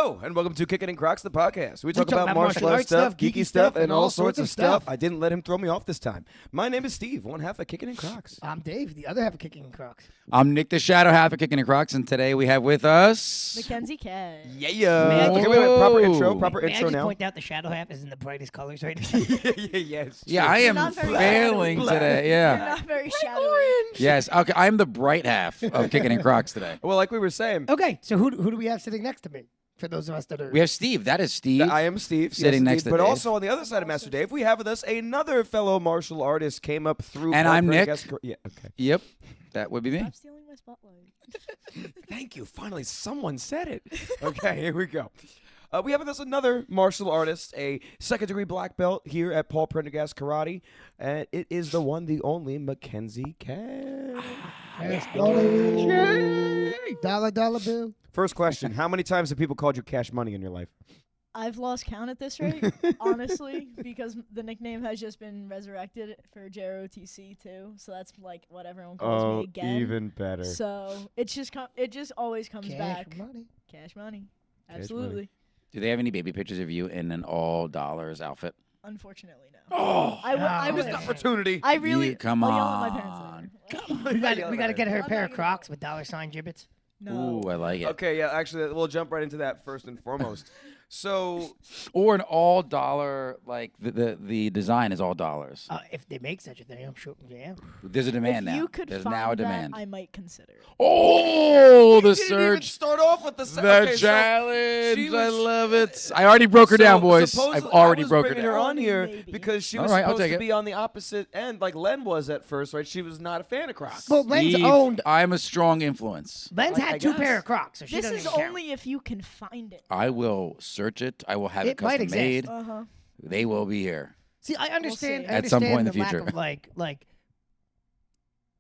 Hello, and welcome to Kickin' Crocs, the podcast. We talk about martial arts stuff, geeky stuff, and all sorts of stuff. I didn't let him throw me off this time. My name is Steve, one half of Kickin' Crocs. I'm Dave, the other half of Kickin' Crocs. I'm Nick, the shadow half of Kickin' Crocs, and today we have with us... Mackenzie Kasch. Yeah. Okay, wait, proper intro May I just now. point out the shadow half is in the brightest colors right now? Yes. Yeah, I am failing today. Yeah. You're not very shadowy. Yes. Okay, I'm the bright half of Kickin' Crocs today. Well, like we were saying, Okay, so who do we have sitting next to me? For those of us that are... We have Steve. That is Steve. I am Steve. Sitting yes, next Steve. to But Dave. also on the other side of Master Dave, we have with us another fellow martial artist came up through. And I'm Nick. Yeah, okay. Yep. That would be me. Stop stealing my spotlight. Thank you. Finally, someone said it. Okay, here we go. We have with us another martial artist, a second-degree black belt here at Paul Prendergast Karate, and it is the one, the only Mackenzie Kasch. Dollar bill. First question: how many times have people called you Cash Money in your life? I've lost count at this rate, honestly, because the nickname has just been resurrected for JROTC too. So that's like what everyone calls me again. Even better. So it's just it just always comes back. Cash money. Cash money. Absolutely. Do they have any baby pictures of you in an all dollars outfit? Unfortunately, no. Oh, I missed would. opportunity. I really. come I'll yell on. at my parents later. We got to get her a I'm pair not of gonna- Crocs with $ gibbets. No. Ooh, I like it. Okay, yeah, actually, we'll jump right into that first and foremost. So, Or an all dollar, like the design is all dollars. If they make such a thing, I'm sure. Yeah. There's a demand If now. you could There's find now a that, demand. I might consider it. Oh, the didn't even surge. start off with the The challenge. challenge. I love it. I already broke her down, boys. I've already broke her bringing her down. on here Maybe. because she All was right, I'll supposed take to it. be on the opposite end, like Len was at first, right? She was not a fan of Crocs. Well, Len's Steve, owned. I'm a strong influence. Len's I had two guess. pair of Crocs, so she This doesn't is even count. only if you can find it. I will search it. I will have it It might custom made. Uh-huh. They will be here. See, I understand. see. I At some point in understand the lack future. of like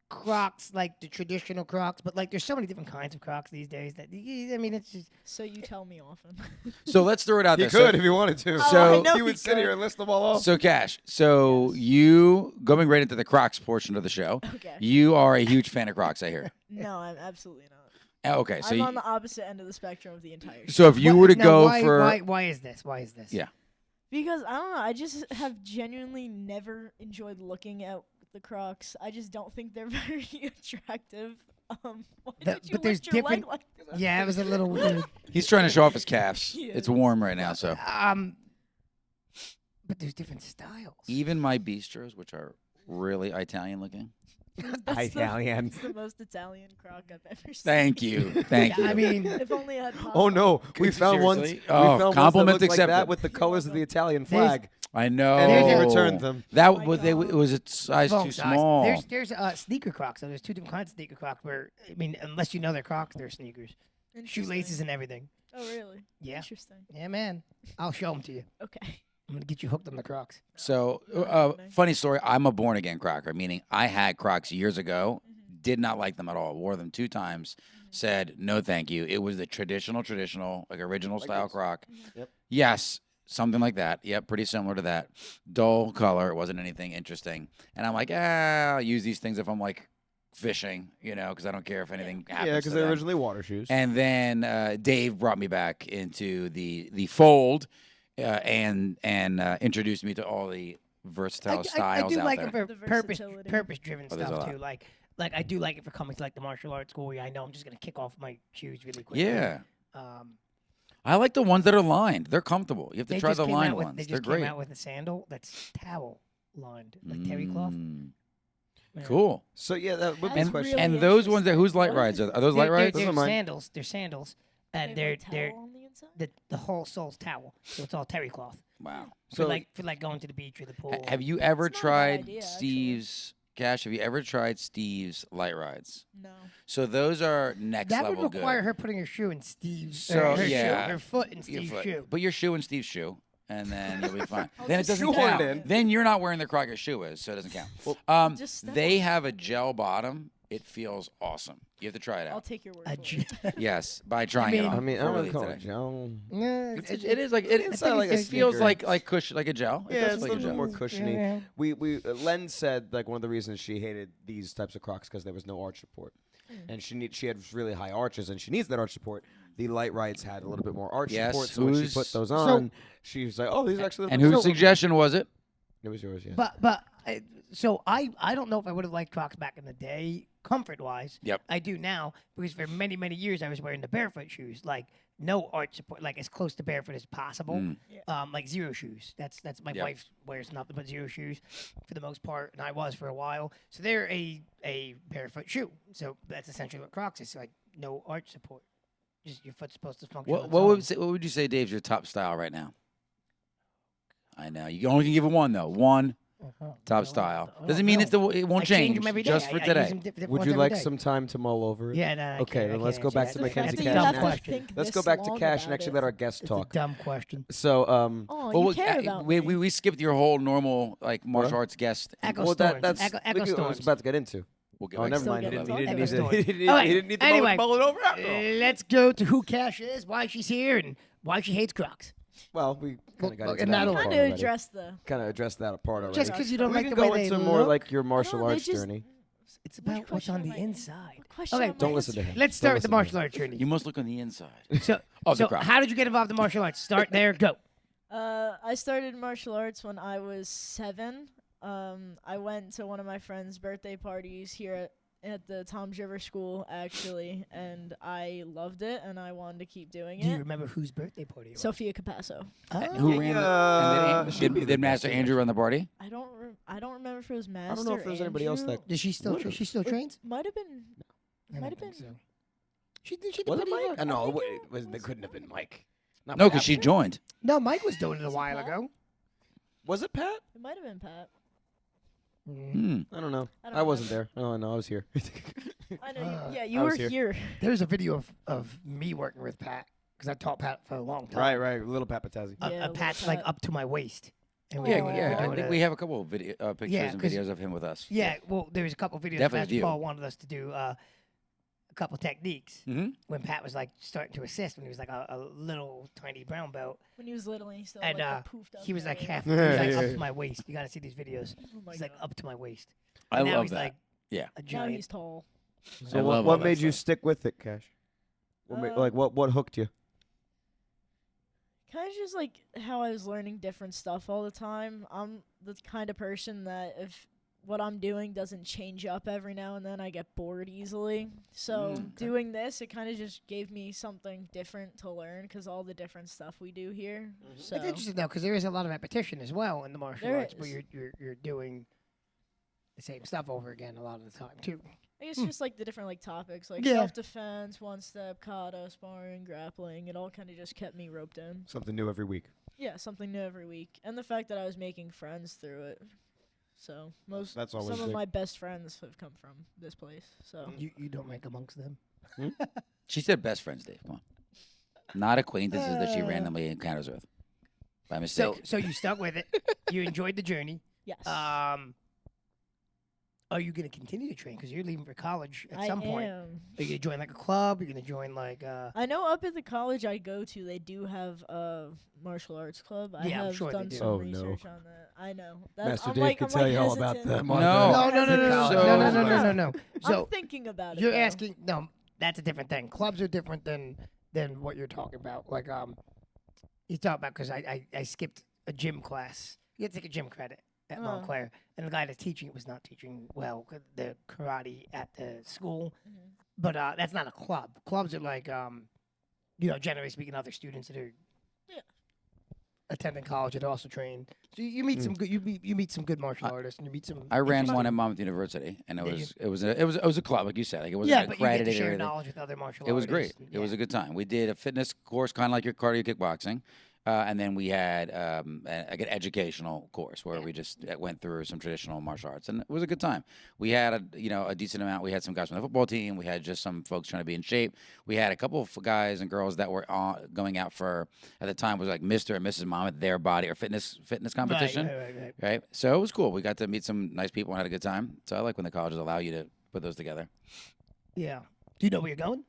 Crocs, like the traditional Crocs, but like there's so many different kinds of Crocs these days that I mean it's just. So you tell me often. So let's throw it out He there. could if he wanted to. Oh, So- I know he he would sit could. here and list them all off. So Cash, so you going right into the Crocs portion of the show. Okay. You are a huge fan of Crocs, I hear. No, I'm absolutely not. Okay, so I'm you, on the opposite end of the spectrum of the entire show. so if you were to Now, go why, for why is this? Why is this? Yeah. Because I don't know, I just have genuinely never enjoyed looking at the Crocs. I just don't think they're very attractive. Why did you but there's lift your leg different- like that? Yeah, it was a little weird. he's trying to show off his calves. He It's is. warm right now, so But there's different styles. even my bistros, which are really Italian looking. That's Italian. It's the most Italian Croc I've ever seen. Thank you. Thank Yeah, you. I mean, If only I had pasta. Oh no, we found ones. Seriously? We Oh, found ones that compliments looked like that accepted. with the colors of the Italian flag, I know. and then he There's- returned them. That Oh my was it God. was a size wrong too size. small. There's sneaker Crocs. So there's two different kinds of sneaker Crocs. Where I mean, unless you know they're Crocs, they're sneakers, Interesting. shoelaces and everything. Oh really? Yeah. Interesting. Yeah, man. I'll show them to you. Okay. I'm gonna get you hooked on the Crocs. So, Nice. funny story. I'm a born again Crocker, meaning I had Crocs years ago, did not like them at all. Wore them 2 times, said no, thank you. It was the traditional, like original style this. Croc. Yep. Yes, something like that. Yep, pretty similar to that. Dull color. It wasn't anything interesting. And I'm like, I'll use these things if I'm like fishing, because I don't care if anything happens. Yeah, to because they're them. originally water shoes. And then Dave brought me back into the fold and introduced me to all the versatile styles I do out like there. it for The purpose versatility. driven Oh, there's a stuff lot. too. Like I do like it for coming to like the martial arts school where I know I'm just gonna kick off my shoes really quickly. Yeah. Um, I like the ones that are lined. They're comfortable. You have to they try just the came lined out with, ones. They They're just great. came out with a sandal that's towel lined, like terry cloth. Yeah. Coll. So yeah, that would be That's a question. really And those ones that interesting. whose light What? rides are those light They're, rides? Those they're are mine. sandals. They're sandals, and They they're have a they're towel on the inside? the whole sole's towel, so it's all terry cloth. Wow. So For like going to the beach or the pool. Have you ever It's not a bad tried idea, actually. Steve's Cash? Have you ever tried Steve's light rides? No. So those are next That level would require good. her putting her shoe in Steve's. So, her, yeah. shoe, her foot in Your Steve's foot. shoe. Put your shoe in Steve's shoe, and then you'll be fine. I'll Then it just doesn't shoehorn count. it in. Then you're not wearing the Croc your shoe is, so it doesn't count. Just step They on it. have a gel bottom. It feels awesome. You have to try it I'll out. take your word A for j- it. Yes, by trying it mean- on. I mean, I don't before we really leave call it today. gel. Yeah, It is like it It's not like a feels sneaker. like cushion, like a gel. It Yeah, does it's a feel little bit more gel. cushiony. Yeah. We Len said like one of the reasons she hated these types of Crocs because there was no arch support, and she had really high arches, and she needs that arch support. the light rights had a little bit more arch Yes, support. So when she put those on, she was like, "Oh, these are actually." And whose suggestion was it? It was yours, yeah. So I don't know if I would have liked Crocs back in the day, comfort wise. Yep. I do now because for many years I was wearing the barefoot shoes, like no arch support, like as close to barefoot as possible, like zero shoes. That's my wife wears nothing but zero shoes for the most part, and I was for a while. So they're a barefoot shoe. So that's essentially what Crocs is, like no arch support. Just your foot's supposed to function. What would you say, Dave's your top style right now? I know you only can give it one though. One top style doesn't mean it won't change. Them every day. Just for I today. use them different Would ones you every like day. some time to mull over it? Yeah, no, Okay, then let's go back to Mackenzie The Kasch. fact that you have and to actually- think Let's this go back to long Cash and about actually it. let our guest It's talk. a dumb question. So, Oh, you care about me. we skipped your whole normal like martial arts guest. Echo well, storms. that's Echo I was storms. about to get into. We'll get Oh, back never to mind. He Still didn't, getting he didn't Echo need to. storms. He All right, didn't need to anyway, mull it over after all. let's go to who Cash is, why she's here, and why she hates Crocs. Well, we kind of got Well, into in that that part order. Kind of already. address the. Kind of addressed that part already. Just because you don't we like can the go way into they more look, like your martial No, they arts just- journey. it's about what's question on am the I in? inside. What question Okay, am I Don't listen to answering? him. Let's Don't start with the listen to martial arts journey. You must look on the inside. So, Of the so Crocs. how did you get involved in martial arts? Start there, go. I started martial arts when I was 7. I went to one of my friend's birthday parties here at the Toms River School, actually, and I loved it, and I wanted to keep doing Do you it. remember whose birthday party it was? Sophia Capasso. Who ran the? she'd be And the did Master best Andrew run the party? I don't remember if it was Master. I don't know if there's anybody else Andrew. that. Does she still? She still trains? Might have been. I Might don't have been. think so. She did. Was it pretty Mike? good. I know it couldn't have been Mike. Not No, Pat. because she joined. No, Mike was doing it a Was it while Pat? ago. Was it Pat? It might have been Pat. Hmm. I don't know. I don't I wasn't remember. there. Oh no, I was here. I know. Uh, Yeah, you I were was here. here. There's a video of me working with Pat because I taught Pat for a long time. right. Little Pat Patazzi. Yeah, little Pat's like Pat. up to my waist. And Yeah, were yeah. I doing think a- we have a couple of video pictures Yeah, and 'cause- videos of him with us. Yeah, well, there was a couple videos. Definitely Pastor you. Paul wanted us to do a couple techniques Mm-hmm. when Pat was like starting to assist when he was like a little tiny brown belt, When he was little and he still and like the poofed up he was like area. half, he was like Yeah, up yeah. to my waist. You got to see these videos. Oh my He's like God. up to my waist. I And now love he's that. like Yeah. a Now giant. he's tall. I So love what, all what that made you stuff. stick with it, Cash? What Uh, like what hooked you? Kind of just like how I was learning different stuff all the time. I'm the kind of person that if what I'm doing doesn't change up every now and then, I get bored easily. So Okay. doing this, it kind of just gave me something different to learn because all the different stuff we do here. So It's interesting though because there is a lot of repetition as well in the martial There arts, where is. you're doing the same stuff over again a lot of the time too. I guess just like the different like topics, like Yeah. self-defense, one-step, kata, sparring, grappling. It all kind of just kept me roped in. Something new every week. Yeah, something new every week, and the fact that I was making friends through it. So That's always some of big. my best friends have come from this place. So You don't make amongst them. She said best friends, Dave. Come on. Not acquaintances that she Uh. randomly encounters with. By mistake. So you stuck with it. You enjoyed the journey. yes, Are you going to continue to train? Because you're leaving for college at I some point. am. Are you going to join like a club? You're going to join like I know up at the college I go to, they do have a martial arts club. I Yeah, I'm have sure they done do. some Oh, no. research on that. I know. Master I'm Dave like, can I'm tell like you all about hesitant. them. No. no, So- no. So I'm thinking about it. you're though. asking? No, that's a different thing. Clubs are different than what you're talking about. Like you talk about because I skipped a gym class. You had to take a gym credit at Montclair, and the guy that's teaching it was not teaching well the karate at the school. Mhm. But that's not a club. Clubs are like generally speaking, other students that are Yeah. attending college that also train. So you meet some good you meet some good martial artists, and you meet some. I ran interesting- one at Monmouth University, and Did you? it was a club, like you said. Like it wasn't Yeah, but you get to accredited or share anything. knowledge with other martial It was artists. great. It was a good time. We did a fitness course, kind of like your cardio kickboxing, and then we had like an educational course where we just went through some traditional martial arts, and it was a good time. We had a decent amount. We had some guys from the football team. We had just some folks trying to be in shape. We had a couple of guys and girls that were going out for at the time was like Mr. and Mrs. Monmouth, their body or fitness competition. Right. Right. So it was cool. We got to meet some nice people and had a good time. So I like when the colleges allow you to put those together. Yeah. Do you know where you're going?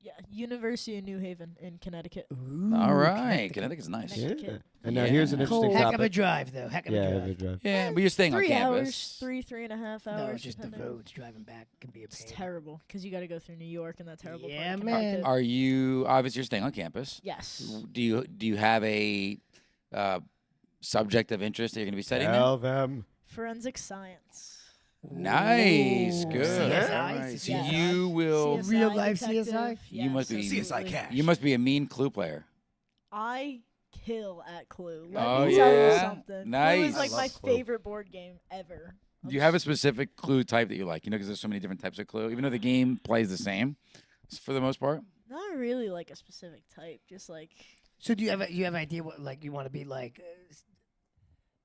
Yeah, University of New Haven in Connecticut. All right, Connecticut's nice. Yeah. Connecticut. And now here's an Yeah. interesting Heck topic. of a drive, though. Heck of Yeah, a heck drive. of a drive. Yeah, but you're staying on 3 campus. hours, 3.5 hours. No, just the depending. roads driving back can be a It's pain. terrible because you got to go through New York and that terrible part. Yeah, of man. Connecticut. Are you obviously you're staying on campus? Yes. Do you have a subject of interest that you're going to be studying? there? Tell them. Forensic science. Nice, Ooh. good. CSI? All right, so Yeah. you will. CSI Real life detective. CSI? You must Yes, be- CSI absolutely. Kasch. You must be a mean Clue player. I kill at Clue. Let Oh, me tell you yeah? something. Clue Nice. is like I my love Clue. favorite board game ever. Do you have a specific Clue type that you like? You know, because there's so many different types of Clue. Even though the game plays the same, for the most part. Not really like a specific type, just like So do you have an idea what like you want to be like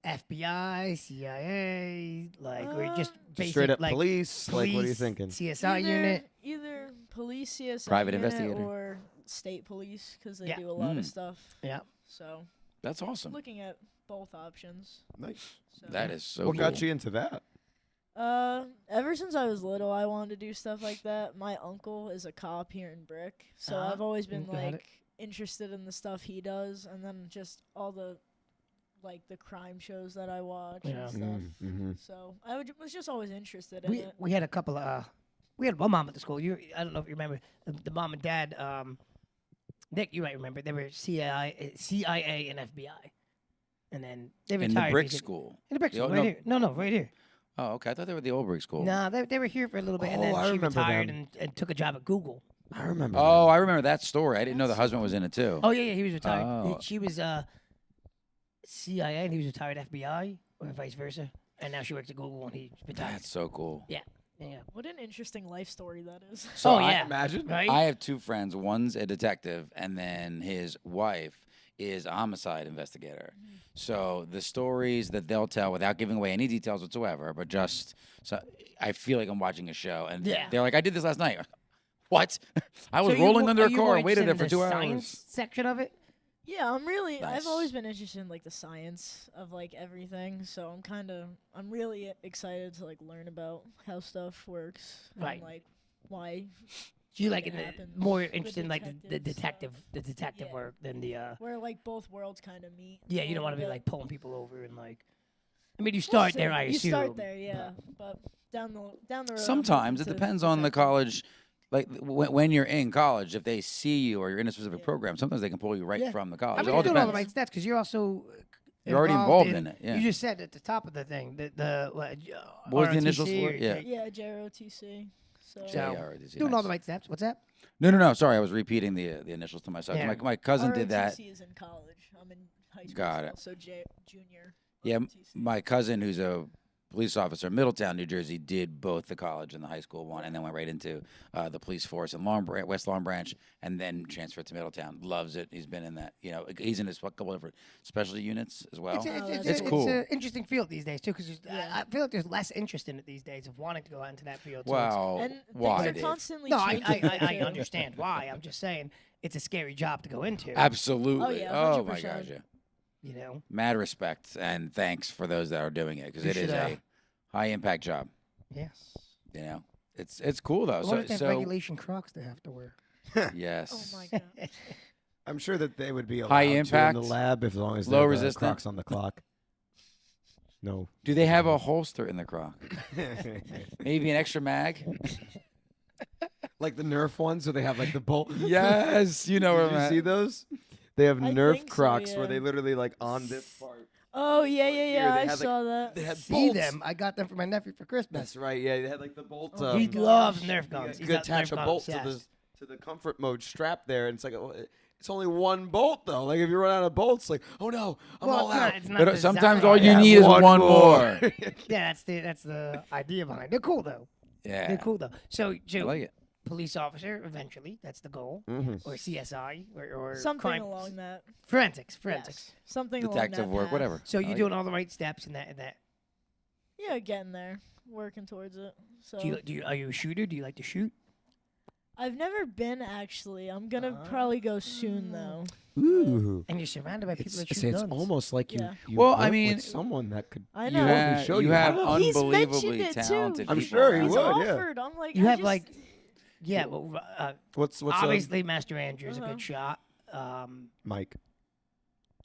FBI, CIA, like or just basic Straight up like police. Like, what are you police, thinking? CSI either, unit. either police, CSI Private unit investigator. or state police because they Yeah. do a lot Mm. of stuff. Yeah. So That's awesome. looking at both options. Nice. So. That is so What cool. got you into that? Ever since I was little, I wanted to do stuff like that. My uncle is a cop here in Brick, so Uh-huh. I've always been Got it. like interested in the stuff he does, and then just all the like the crime shows that I watch Yeah. and stuff. Mm-hmm. So I was just always interested in We it. we had a couple of we had one mom at the school. I don't know if you remember the mom and dad. Nick, you might remember. They were CIA and FBI, and then they In retired. the brick because- school. In the brick The school, old- right no. here. No, right here. Oh, okay. I thought they were the old brick school. No, they were here for a little bit, and Oh, then I she remember retired them. and took a job at Google. I remember. Oh, that. I remember that story. I didn't know the husband was in it too. Oh yeah, he was retired. Oh. She was CIA, and he was retired FBI, or vice versa. And now she works at Google, and he's retired. That's so cool. Yeah. What an interesting life story that is. So Oh, I- yeah. Imagine. Right? I have two friends. One's a detective, and then his wife is a homicide investigator. So the stories that they'll tell without giving away any details whatsoever, but just so I feel like I'm watching a show, and Yeah. they're like, "I did this last night." What? I was So you rolling mo- under are a you car more and waited there interested for in 2 the hours. Science section of it. Yeah, Nice. I've always been interested in like the science of like everything, so I'm really excited to like learn about how stuff works Right. and like why. So you What like in the, happens, more the interested in like the detective detective Yeah. work than the Where like both worlds kind of meet. yeah. a You don't want to be little like bit. pulling people over and like. I mean, you We'll start see. there, I You assume. start there, yeah, but down the road. I'm Sometimes it moving to depends on the detective. college. Like when you're in college, if they see you or you're in a specific Yeah. program, sometimes they can pull you right Yeah. from the I college. mean, It you're all doing all the depends. right steps because you're also. You're already involved in it, yeah. You just said at the top of the thing the What was the initials ROTC for or it? Yeah. Yeah, JROTC. So So, JROTC, doing all nice. the right steps. What's that? No. Sorry, I was repeating the initials to myself. Yeah. My cousin did that. ROTC is in college. I'm in high school. Got still, it. So junior. Yeah, ROTC. my cousin, who's a police officer in Middletown, New Jersey, did both the college and the high school one, and then went right into the police force in West Long Branch, and then transferred to Middletown. Loves it. He's been in that. He's in his couple different specialty units as well. It's cool. It's an interesting field these days too, because Yeah. I feel like there's less interest in it these days of wanting to go out into that field. So Wow. And Why? things are Dave? constantly no, I changing. I too. understand why. I'm just saying it's a scary job to go into. Absolutely. yeah, Oh my 100%. gosh. Yeah. You know. Mad respect and thanks for those that are doing it because You it is should, a high impact job. Yes. It's cool though. I wonder if they have So regulation Crocs they have to wear. yes. Oh my god. I'm sure that they would be allowed High to impact, in the lab as long as low they're resistant. Crocs on the clock. No. Do they have a holster in the Croc? Maybe an extra mag? Like the Nerf ones, where they have like the bolt. Yes, you know where Did I'm you at. see those? They have I Nerf think so, Crocs where yeah. they literally like on this part. Oh yeah, Here, yeah. they I had, like- saw that. They had See bolts. them? I got them for my nephew for Christmas. That's right. Yeah, they had like the bolt. Oh, He gosh. loves Nerf you guns. could He's got attach Nerf a guns, bolt yes. to the comfort mode strap there, and it's like it's only one bolt though. Like if you run out of bolts, like oh no, I'm Well, all it's out. not, it's not But sometimes designed all like you that. need is one more. Yeah, that's the idea behind it. They're cool though. Yeah. They're cool though. So I like it. police officer eventually. That's the goal. Mhm. Or CSI or Something crime, along that. forensics. Yes. Something along Detective that work, path. whatever. So I you're like doing all the right steps in that. Yeah, getting there, working towards it. So Are you a shooter? Do you like to shoot? I've never been actually. I'm gonna probably go soon though. Ooh. And you're surrounded by people that shoot It's guns. almost like you. Yeah. you Well, I work mean, with someone that could. I You know. have, show you you have how. He's mentioned unbelievably it, too. talented I'm people sure he around He's would, you. yeah. offered. I'm like, You I have just- like Yeah, well, What's obviously Master Andrew's a good shot. Mike?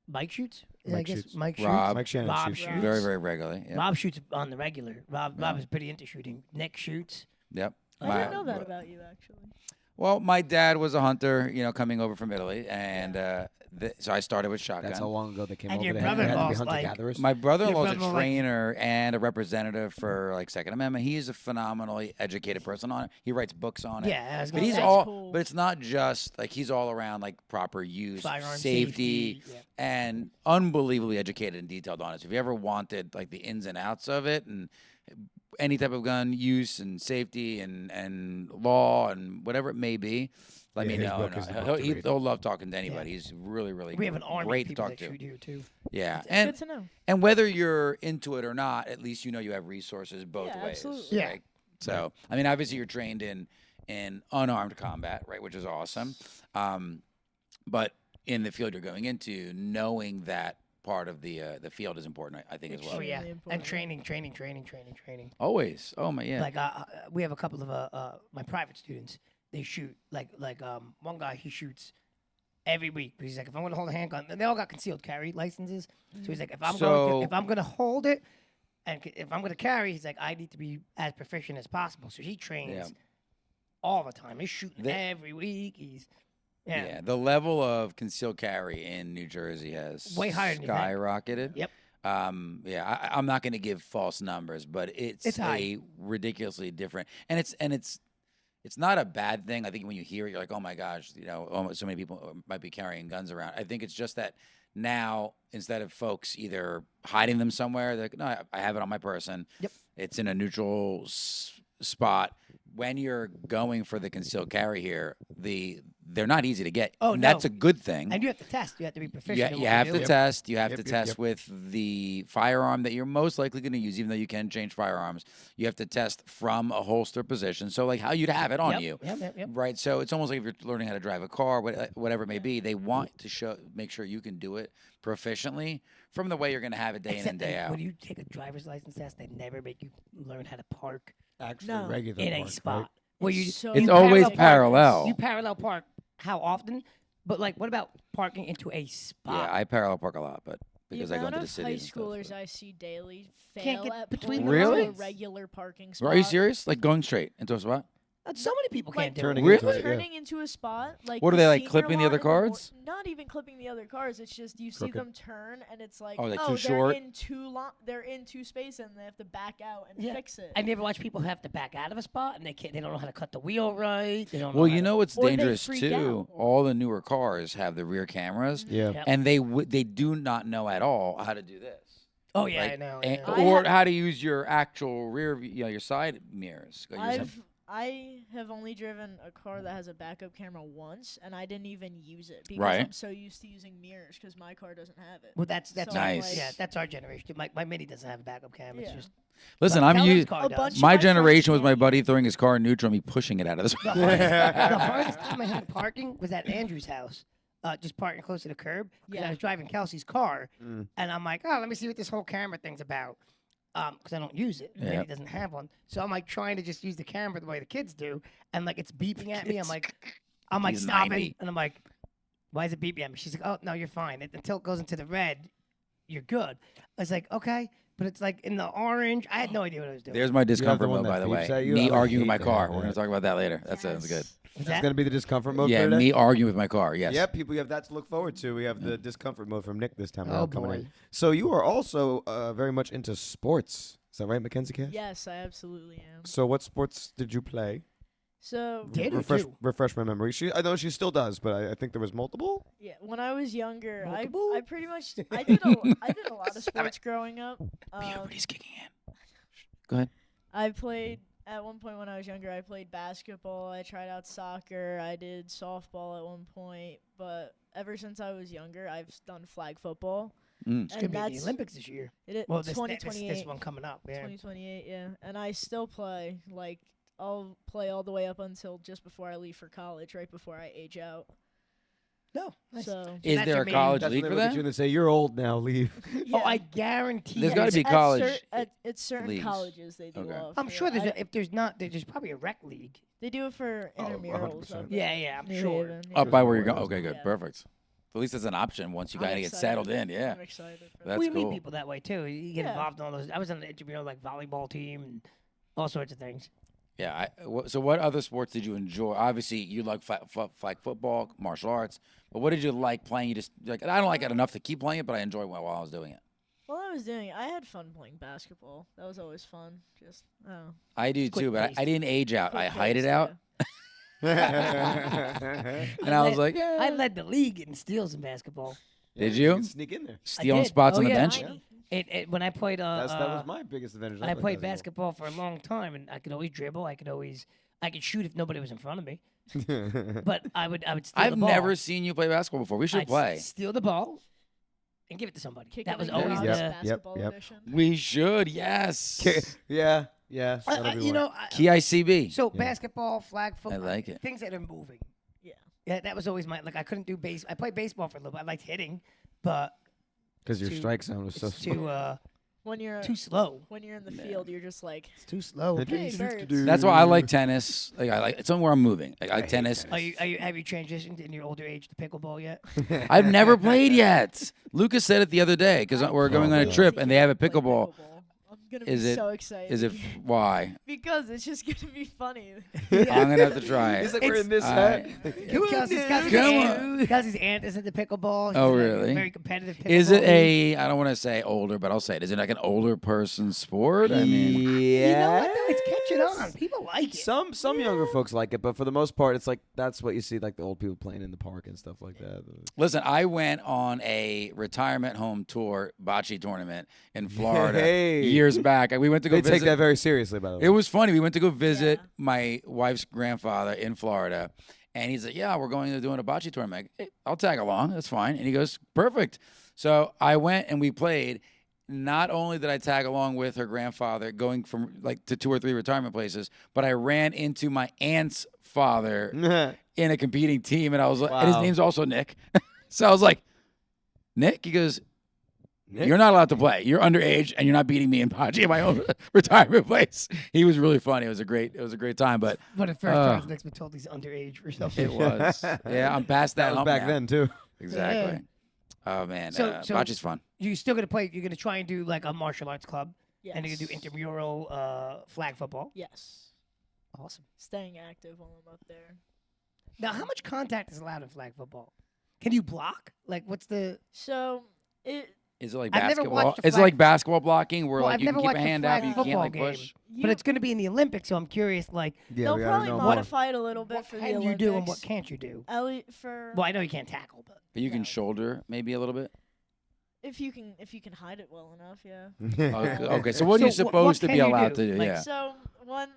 Mike shoots. Mike I guess shoots. Mike shoots. Rob. Mike Shannon Rob shoots. shoots. Very, very regularly. Yep. Rob shoots on the regular. Rob is pretty into shooting. Nick shoots. Yep. I didn't know that about you, actually. Well, my dad was a hunter, coming over from Italy, and so I started with shotgun. That's how long ago they came And over your there. They had to be brother-in-law's hunter like- gatherers. My brother-in-law is a brother-in-law, like- trainer and a representative for Second Amendment. He's a phenomenally educated person on it. He writes books on it. Yeah, I was But gonna he's say. That's cool. but it's not just he's all around proper use, Firearm safety, yeah. and unbelievably educated and detailed on it. So if you ever wanted the ins and outs of it and any type of gun use and safety and law and whatever it may be, let me his know. book And is the book to read. he'll love talking to anybody. He's really, really We have an army great of to people talk that to. shoot here too. Yeah, Good to know. and whether you're into it or not, at least you have resources both Yeah, ways. absolutely. Yeah. Right? So, I mean, obviously you're trained in unarmed combat, right, which is awesome. But in the field you're going into, knowing that part of the field is important, I think, as well. Oh yeah, Extremely and important. training. Always. Oh my, yeah. Like we have a couple of my private students. They shoot like one guy. He shoots every week. He's like, if I'm gonna hold a handgun, and they all got concealed carry licenses. So he's like, if I'm gonna hold it, and if I'm gonna carry, he's like, I need to be as proficient as possible. So he trains all the time. He's shooting every week. He's Yeah, the level of concealed carry in New Jersey has Way higher than you think. skyrocketed. Yep. I'm not going to give false numbers, but it's high. a ridiculously different, and it's not a bad thing. I think when you hear it, you're like, oh my gosh, so many people might be carrying guns around. I think it's just that now, instead of folks either hiding them somewhere, they're like, no, I have it on my person. Yep. It's in a neutral spot. When you're going for the concealed carry here, they're not easy to get. Oh, and no. that's a good thing. and you have to test. You have to be proficient. in You what have you to do. test. You have Yep, to yep, test yep. with the firearm that you're most likely going to use, even though you can change firearms. You have to test from a holster position. So, how you'd have it on you. Yep. Right. So it's almost like if you're learning how to drive a car, whatever it may be, they want to make sure you can do it proficiently from the way you're going to have it day in Except and day that out. when you take a driver's license test, they never make you learn how to park Actually, No. regular in a park, spot. right? Where you So It's you always park. parallel. You parallel park how often? But what about parking into a spot? Yeah, I parallel park a lot, but because the I go amount into the of cities high and stuff, schoolers but- I see daily Can't fail get at between pulling the into Really? a regular parking spot. Are you serious? Like going straight into a spot? So many people can't do turning it. Really? into it, yeah. Turning into a spot, like What are the they, senior clipping the lot other in mor- cards? Not even clipping the other cars. It's just you see Crooked. them turn, and it's like, Oh, they're too they're short? in they're in two spaces, and they have to back out and Yeah. fix it. I never watch people have to back out of a spot and they can't. They don't know how to cut the wheel right. They don't. Well, know you how know what's Or they dangerous freak too? out. All the newer cars have the rear cameras, Yeah. Yep. and they do not know at all how to do this. To, oh yeah, Like, I know. and- I know. I or ha- how to use your actual rear, your side mirrors. I have only driven a car that has a backup camera once, and I didn't even use it because Right. I'm so used to using mirrors because my car doesn't have it. Well, that's So, Nice. like, Yeah, that's our generation. My Mini doesn't have a backup cam. It's Yeah. just Listen, but I'm Kelvin's used. car A does. bunch of My my friends generation was my can't buddy use throwing his car in neutral and me pushing it out of the spot. The hardest time I had parking was at Andrew's house. Just parking close to the curb. 'Cause Yeah. I was driving Kelsey's car, Mm. and I'm like, oh, let me see what this whole camera thing's about. Because I don't use it. And Yep. he doesn't have one. So I'm like trying to just use the camera the way the kids do, and like it's beeping at me. I'm like He's stopping, 90. and I'm like, why is it beeping at me? She's like, oh no, you're fine. Until it goes into the red, you're good. I was like, okay, but it's like in the orange. I had no idea what I was doing. There's my discomfort one mode, by that the beeps way. at you? Me I would arguing with my hate to car. have We're going that. to talk about that later. That sounds good. Is That's that- going to be the discomfort mode Yeah, for today? me arguing with my car. Yes. Yep, people, you have that to look forward to. We have the discomfort mode from Nick this time Oh, around coming in. boy. So you are also very much into sports. Is that right, Mackenzie Kasch? Yes, I absolutely am. So what sports did you play? So Did it refresh too. refresh my memory. I know she still does, but I think there was multiple. yeah, when I was younger, Multiple? I pretty much I did a lot of sports growing up. Puberty's kicking in. Go ahead. I played at one point when I was younger. I played basketball. I tried out soccer. I did softball at one point. But ever since I was younger, I've done flag football. It's And gonna be the that's Olympics this year. it. Well, this 2028. one coming up. Yeah. 2028, yeah. And I still play. Like I'll play all the way up until just before I leave for college, right before I age out. No. Nice. So Is that's there your a main- college That's when league they for look at you that? and they say, "You're old now. Leave." Oh, I guarantee. There's gotta there's- be At college at certain leagues. colleges they do. Okay. Love. I'm yeah. sure if there's not, there's probably a rec league. They do it for Oh, intramurals. 100%. up Yeah, at yeah, I'm New sure. Haven, Up yeah. by where you're Yeah. going. Okay, good, Yeah. perfect. At least it's an option once you I'm gotta get excited. settled in. Yeah, I'm excited for That's we cool. meet people that way too. You get Yeah. involved in all those. I was on the intramural like volleyball team and all sorts of things. yeah. So what other sports did you enjoy? Obviously, you like flag football, martial arts. But what did you like playing? You just like I don't like it enough to keep playing it, but I enjoyed it while I was doing it. While I was doing it, I had fun playing basketball. That was always fun. Just oh. I do Quick too, but paced. I didn't age out. I quick hide it pace, out, yeah. and I was led- like, yeah. I led the league in steals in basketball. Did You you? can sneak in there. Stealing did. spots Oh, on the yeah. bench. Yeah. When I played, That was my biggest advantage. I played basketball for a long time, and I could always dribble. I could shoot if nobody was in front of me. But I would steal I've the ball. never seen you play basketball before. We should I'd play. steal the ball and give it to somebody. Kickin That was and always Crocs Yep. the. basketball yep. edition. We should. Yes. yeah. that'll be You one. know, KICB. so Yeah. basketball, flag football, like it. things that are moving. Yeah. Yeah, that was always my like. I couldn't do base. I played baseball for a little bit. I liked hitting, but Because your too- strike zone was so it's small. When you're too slow. when you're in the field, you're just like, It's too slow. That's what you Hey, used to birds. do. That's why I like tennis. Like I like it's somewhere I'm moving. Like I like hate tennis. tennis. Have you transitioned in your older age to pickleball yet? I've never played yet. Lucas said it the other day because we're going on a God. trip and they have a play pickleball. I'm gonna be Is it- so excited. Is it why? because it's just gonna be funny. I'm gonna have to try He's it. like, we're in this All hat. right. Kelsey's aunt is into pickleball. She's Oh, like a really? very competitive pickleball. Is it league. I don't want to say older, but I'll say it. Is it like an older person sport? I mean, You know what? yeah. Though? It's catching on. People like it. Some younger folks like it, but for the most part, it's like that's what you see, like the old people playing in the park and stuff like that. listen, I went on a retirement home tour bocce tournament in Florida Hey. years back. We went to go They visit. take that very seriously, by the way. It was funny. We went to go visit Yeah. my wife's grandfather in Florida, and he's like, "Yeah, we're going to doing a bocce tournament. Hey, I'll tag along. That's fine." And he goes, "Perfect." So I went and we played. Not only did I tag along with her grandfather, going from like to 2 or 3 retirement places, but I ran into my aunt's father in a competing team, and I was like, and his Wow. name's also Nick. So I was like, "Nick," he goes, Nick? "You're not allowed to play. You're underage, and you're not beating me in bocce at my own retirement place." He was really funny. It was a great time, but But at first, times Nick's been told he's underage or something. it was. Yeah, I'm past that. That was hump back now. then too. Exactly. Oh man, So- so- bocce's fun. You're still gonna play. You're gonna try and do like a martial arts club, Yes. and you're gonna do intramural flag football. Yes. Awesome. Staying active while I'm up there. Now, how much contact is allowed in flag football? Can you block? Like, what's the? So it. Is it like I've never basketball? watched a Is it flag- like basketball blocking where Well, like I've you can never keep a watched a hand out, flag but you football can't like game. push? But it's gonna be in the Olympics, so I'm curious. Like, Yeah, they'll we gotta probably know more. modify it a little bit what for the can Olympics. you do and what can't you do? For Well, I know you can't tackle, but But you can No. shoulder maybe a little bit. if you can hide it well enough, yeah. Okay, so what are you So what supposed to can be you allowed do? to do? Like, Yeah, So one.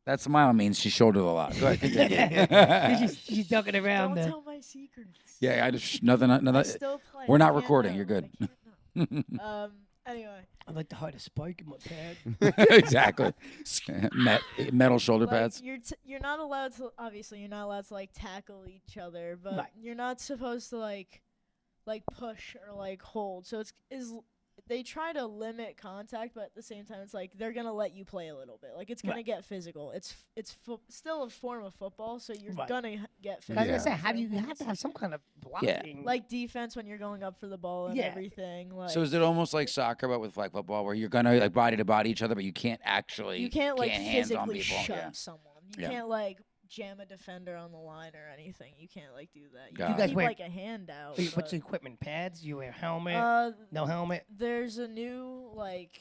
that smile means she shouldered a lot. Go ahead, continue. she's ducking around. Don't The, tell my secrets. Yeah, I just nothing. I Nothing. still play. We're I not can't recording, know. you're good. I can't know. Anyway. I like to hide a spike in my pad. Exactly. Metal shoulder Like, pads. you're not allowed to, obviously you're not allowed to like tackle each other, but Right. you're not supposed to like push or like hold. So they try to limit contact, but at the same time it's like they're gonna let you play a little bit. Like it's gonna Right. get physical. It's still a form of football, so you're Right. gonna get I was physical. gonna say, how do So you have to have some kind of Yeah. blocking? like defense when you're going up for the ball and Yeah. everything. Like So is it almost like soccer but with flag football, where you're gonna like body to body each other, but you can't actually you can't like hands on physically people? shove Yeah. someone. You Yeah. can't like jam a defender on the line or anything. You can't like do that. You Got can it. You guys keep wear- like a hand out. Wait, what's the but, equipment? Pads? You wear helmet? No helmet? There's a new like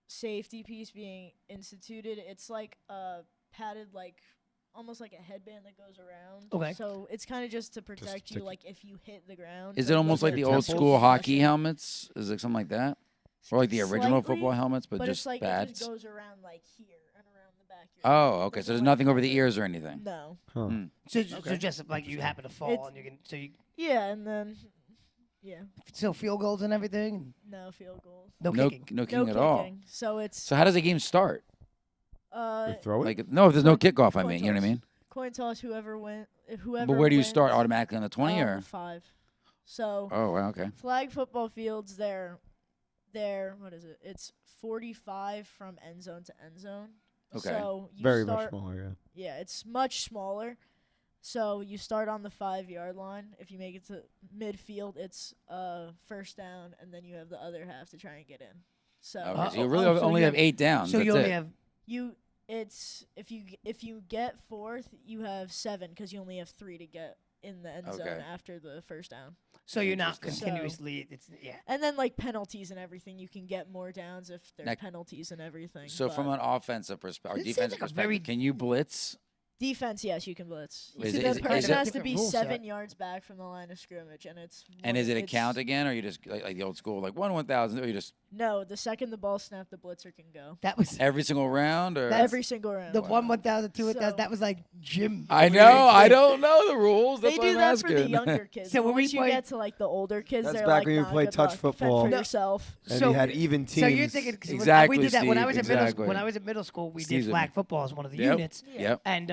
safety piece being instituted. It's like a padded like almost like a headband that goes around. Okay. So it's kind of just to protect you to- like if you hit the ground. Is so it almost like doesn't the old temples? school hockey concussion. helmets? Is it something like that, or like the original Slightly, football helmets, but But just it's like it pads? just goes around like here and around the back. of your Oh, head. okay. So Doesn't, there's like, nothing over the cover- ears or anything. No. Huh. Mm. So, Okay. so just like you happen to fall It's- and you can, so you Yeah, and then yeah, still field goals and everything? no field goals. No No, kicking? no No kicking at all. kicking. So it's So how does the game start? They throw it. Like, no, if there's no Coin- kickoff, I coin mean, you know what I toss. mean? Coin toss. Whoever wins. But where do you start? Automatically on the 20 or? 5. So. Oh, wow, okay. Flag football fields. They're what is it? It's 45 from end zone to end zone. Okay. So you Very start, much smaller. Yeah. Yeah, it's much smaller. So you start on the 5-yard line. If you make it to midfield, it's first down, and then you have the other half to try and get in. So, Okay, so you really so only you have 8 downs. So That's you only it. have if you get fourth, you have 7 because you only have 3 to get in the end zone Okay. after the first down. so you're not Interesting. continuously. It's yeah. And then like penalties and everything, you can get more downs if there's Now- penalties and everything. So but from an offensive perspective, or It seems defensive like a very- perspective, can you blitz? defense, yes, you can blitz. Is the it- is it- person is it- has to be Different rule set. 7 yards back from the line of scrimmage, and it's. And one- is it a it's- count again, or you just like the old school, like 1,000, or you just No, the second the ball snapped, the blitzer can go. That was every single round, or? That's- Every single round. the 1,000, 2,000. So- That was like gym. I know, I don't know the rules. That's They why do I'm that asking. for the younger kids. So but when we once you played- get to like the older kids, That's they're back like, when you nah, played good touch luck. football. Fend for No. yourself. And So- you had even teams. So you're thinking 'cause Exactly, when we did that when I was Steve, at middle exactly. when I was at middle school, we Steve's did with flag me. football as one of the Yep. units, Yep. and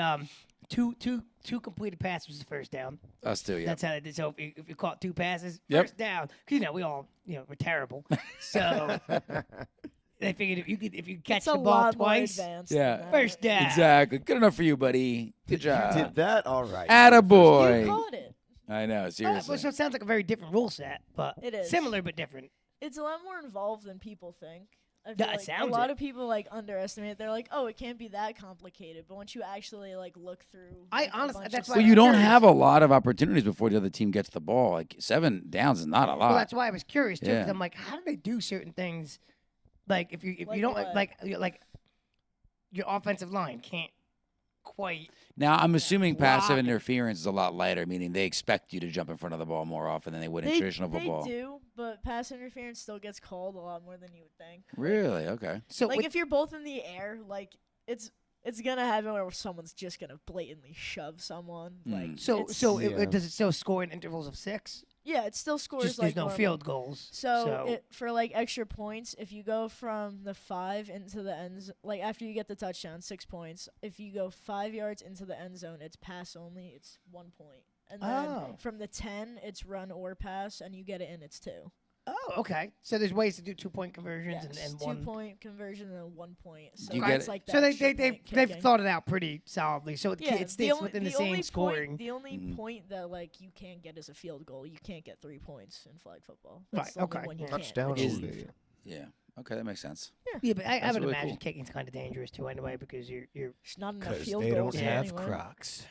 two completed passes was the first down. Us too. Yeah. That's how they did. So if you caught 2 passes, Yep. first down, because we all we're terrible. So they figured if you catch It's a the ball lot more twice, advanced. Yeah. than that. first down. Exactly. Good enough for you, buddy. Good You job. did that all right. You Attaboy. caught it. I know. Seriously. So it sounds like a very different rule set, but It is. similar but different. It's a lot more involved than people think. I Yeah, feel it like a sounds lot it. of people like underestimate it. They're like, oh, it can't be that complicated. But once you actually like look through, I like, a honestly- bunch that's of why Well, you don't stuff- have a lot of opportunities before the other team gets the ball. Like 7 downs is not a lot. Well, that's why I was curious too, because Yeah. I'm like, how do they do certain things? Like if you Like don't what? like your offensive line can't quite. Now, I'm assuming passive Block. interference is a lot lighter, meaning they expect you to jump in front of the ball more often than they would in traditional football. They do, but pass interference still gets called a lot more than you would think. Really? Okay. So Like with- if you're both in the air, like it's gonna happen where someone's just gonna blatantly shove someone. Like Mm. so it's- so Yeah. does it still score in intervals of 6? yeah, it still scores Just like there's no normal. field goals. So for like extra points, if you go from the 5 into the end, like after you get the touchdown, 6 points. If you go 5 yards into the end zone, it's pass only. It's 1 point. And then Oh. from the 10, it's run or pass, and you get it in. It's 2. Oh, okay. So there's ways to do 2-point conversions Yes, and 2 one. point conversion and 1 point. So You it's get- like So that extra they've point kicking. thought it out pretty solidly. So it Yeah, stays within the same only scoring. Point, the only Mhm. point that like you can't get is a field goal. You can't get 3 points in flag football. Right, That's the only okay. one you Touchdown can't. Is- only. Yeah. Okay, that makes sense. Yeah, but I That's would really imagine cool. kicking's kind of dangerous too, anyway, because you're. There's not enough Because field they goals don't Yeah. have anyway. Crocs.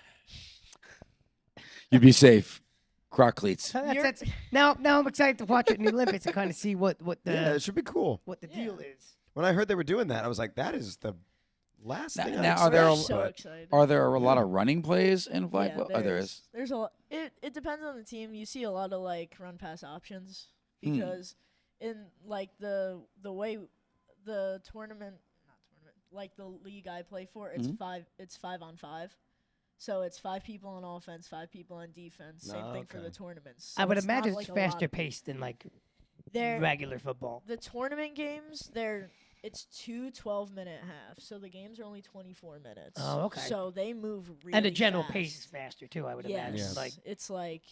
You'd be safe. Croc cleats. That's now I'm excited to watch it in the Olympics and kind of see what the Yeah, it should be cool. what the Yeah. deal is. When I heard they were doing that, I was like, that is the last Now- thing now, I are there We're a- so but excited. Are there a lot of running plays in flag Yeah, football? Oh, there is. There's a lot. It depends on the team. You see a lot of like run pass options Mm. because in like the way the tournament, not tournament, like the league I play for, it's Mhm. 5-on-5. So it's 5 people on offense, 5 people on defense. Same thing for the Okay. tournaments. I So would it's not, imagine like, it's a lot faster of- paced than like They're regular football. the tournament games. It's 2 12-minute halves, so the games are only 24 minutes. Oh, okay. So they move really And the general fast. pace is faster too. I would Yes, imagine. Yes. Like it's like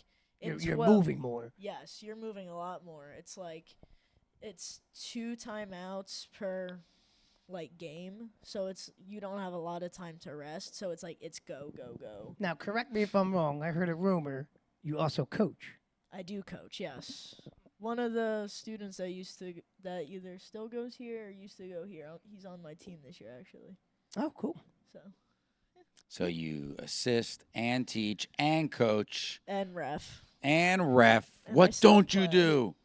in you're 12 moving more. Yes, you're moving a lot more. It's like it's 2 timeouts per like game, so you don't have a lot of time to rest. So it's like it's go go go. Now, correct me if I'm wrong. I heard a rumor you also coach. I do coach. Yes, one of the students that either still goes here or used to go here. He's on my team this year actually. Oh, cool. So So you assist and teach and coach and ref. and ref. And What myself don't you play. do?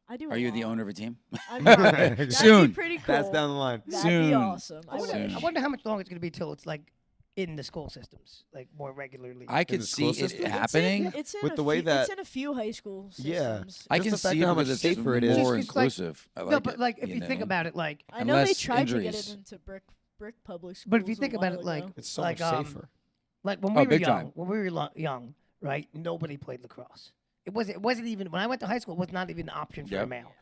I do. Are a you the lot. owner of a team? I'm not. That'd Soon. be pretty cool. That's down the line. That'd Soon. be awesome. I wonder, Soon. I wonder how much longer it's going to be till it's like in the school systems, like more regularly. I could the see school it system? happening. It's in With a the way few, that- it's in a few high school Yeah. systems. I Just can the fact see of how it much because safer it it's is. more It's like- inclusive. I like no, but it, like if you you know think what I mean? about it, like I know they Unless tried to injuries. get it into brick public schools. But if you a think about while it, like ago. It's so Like, much safer. like when Oh, we were big young, time. young, right? Nobody played lacrosse. It wasn't even when I went to high school. It was not even an option for a Yep. male.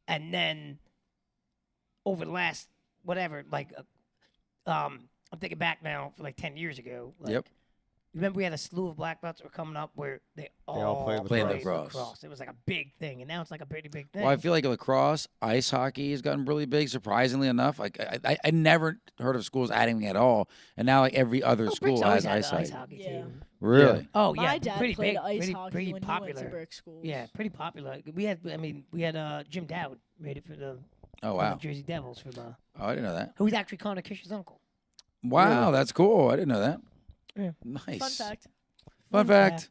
And then over the last whatever, like I'm thinking back now for like 10 years ago. Like, Yep. Remember we had a slew of black belts that were coming up where they all played Played lacrosse. lacrosse. It was like a big thing, and now it's like a pretty big thing. Well, I feel like lacrosse, ice hockey has gotten really big. Surprisingly enough, like I never heard of schools adding it at all, and now like every other Bricks school always has had ice the hockey. ice hockey Yeah. team. Really? Oh My yeah, dad pretty played big, ice pretty, hockey pretty when he popular. went to brick schools. Yeah, pretty popular. We had Jim Dowd made it for the Oh for wow. the Jersey Devils from Oh, I didn't know that. who was actually Connor Kish's uncle. Wow, that's cool. I didn't know that. Yeah. Nice. Fun fact. Fun fact.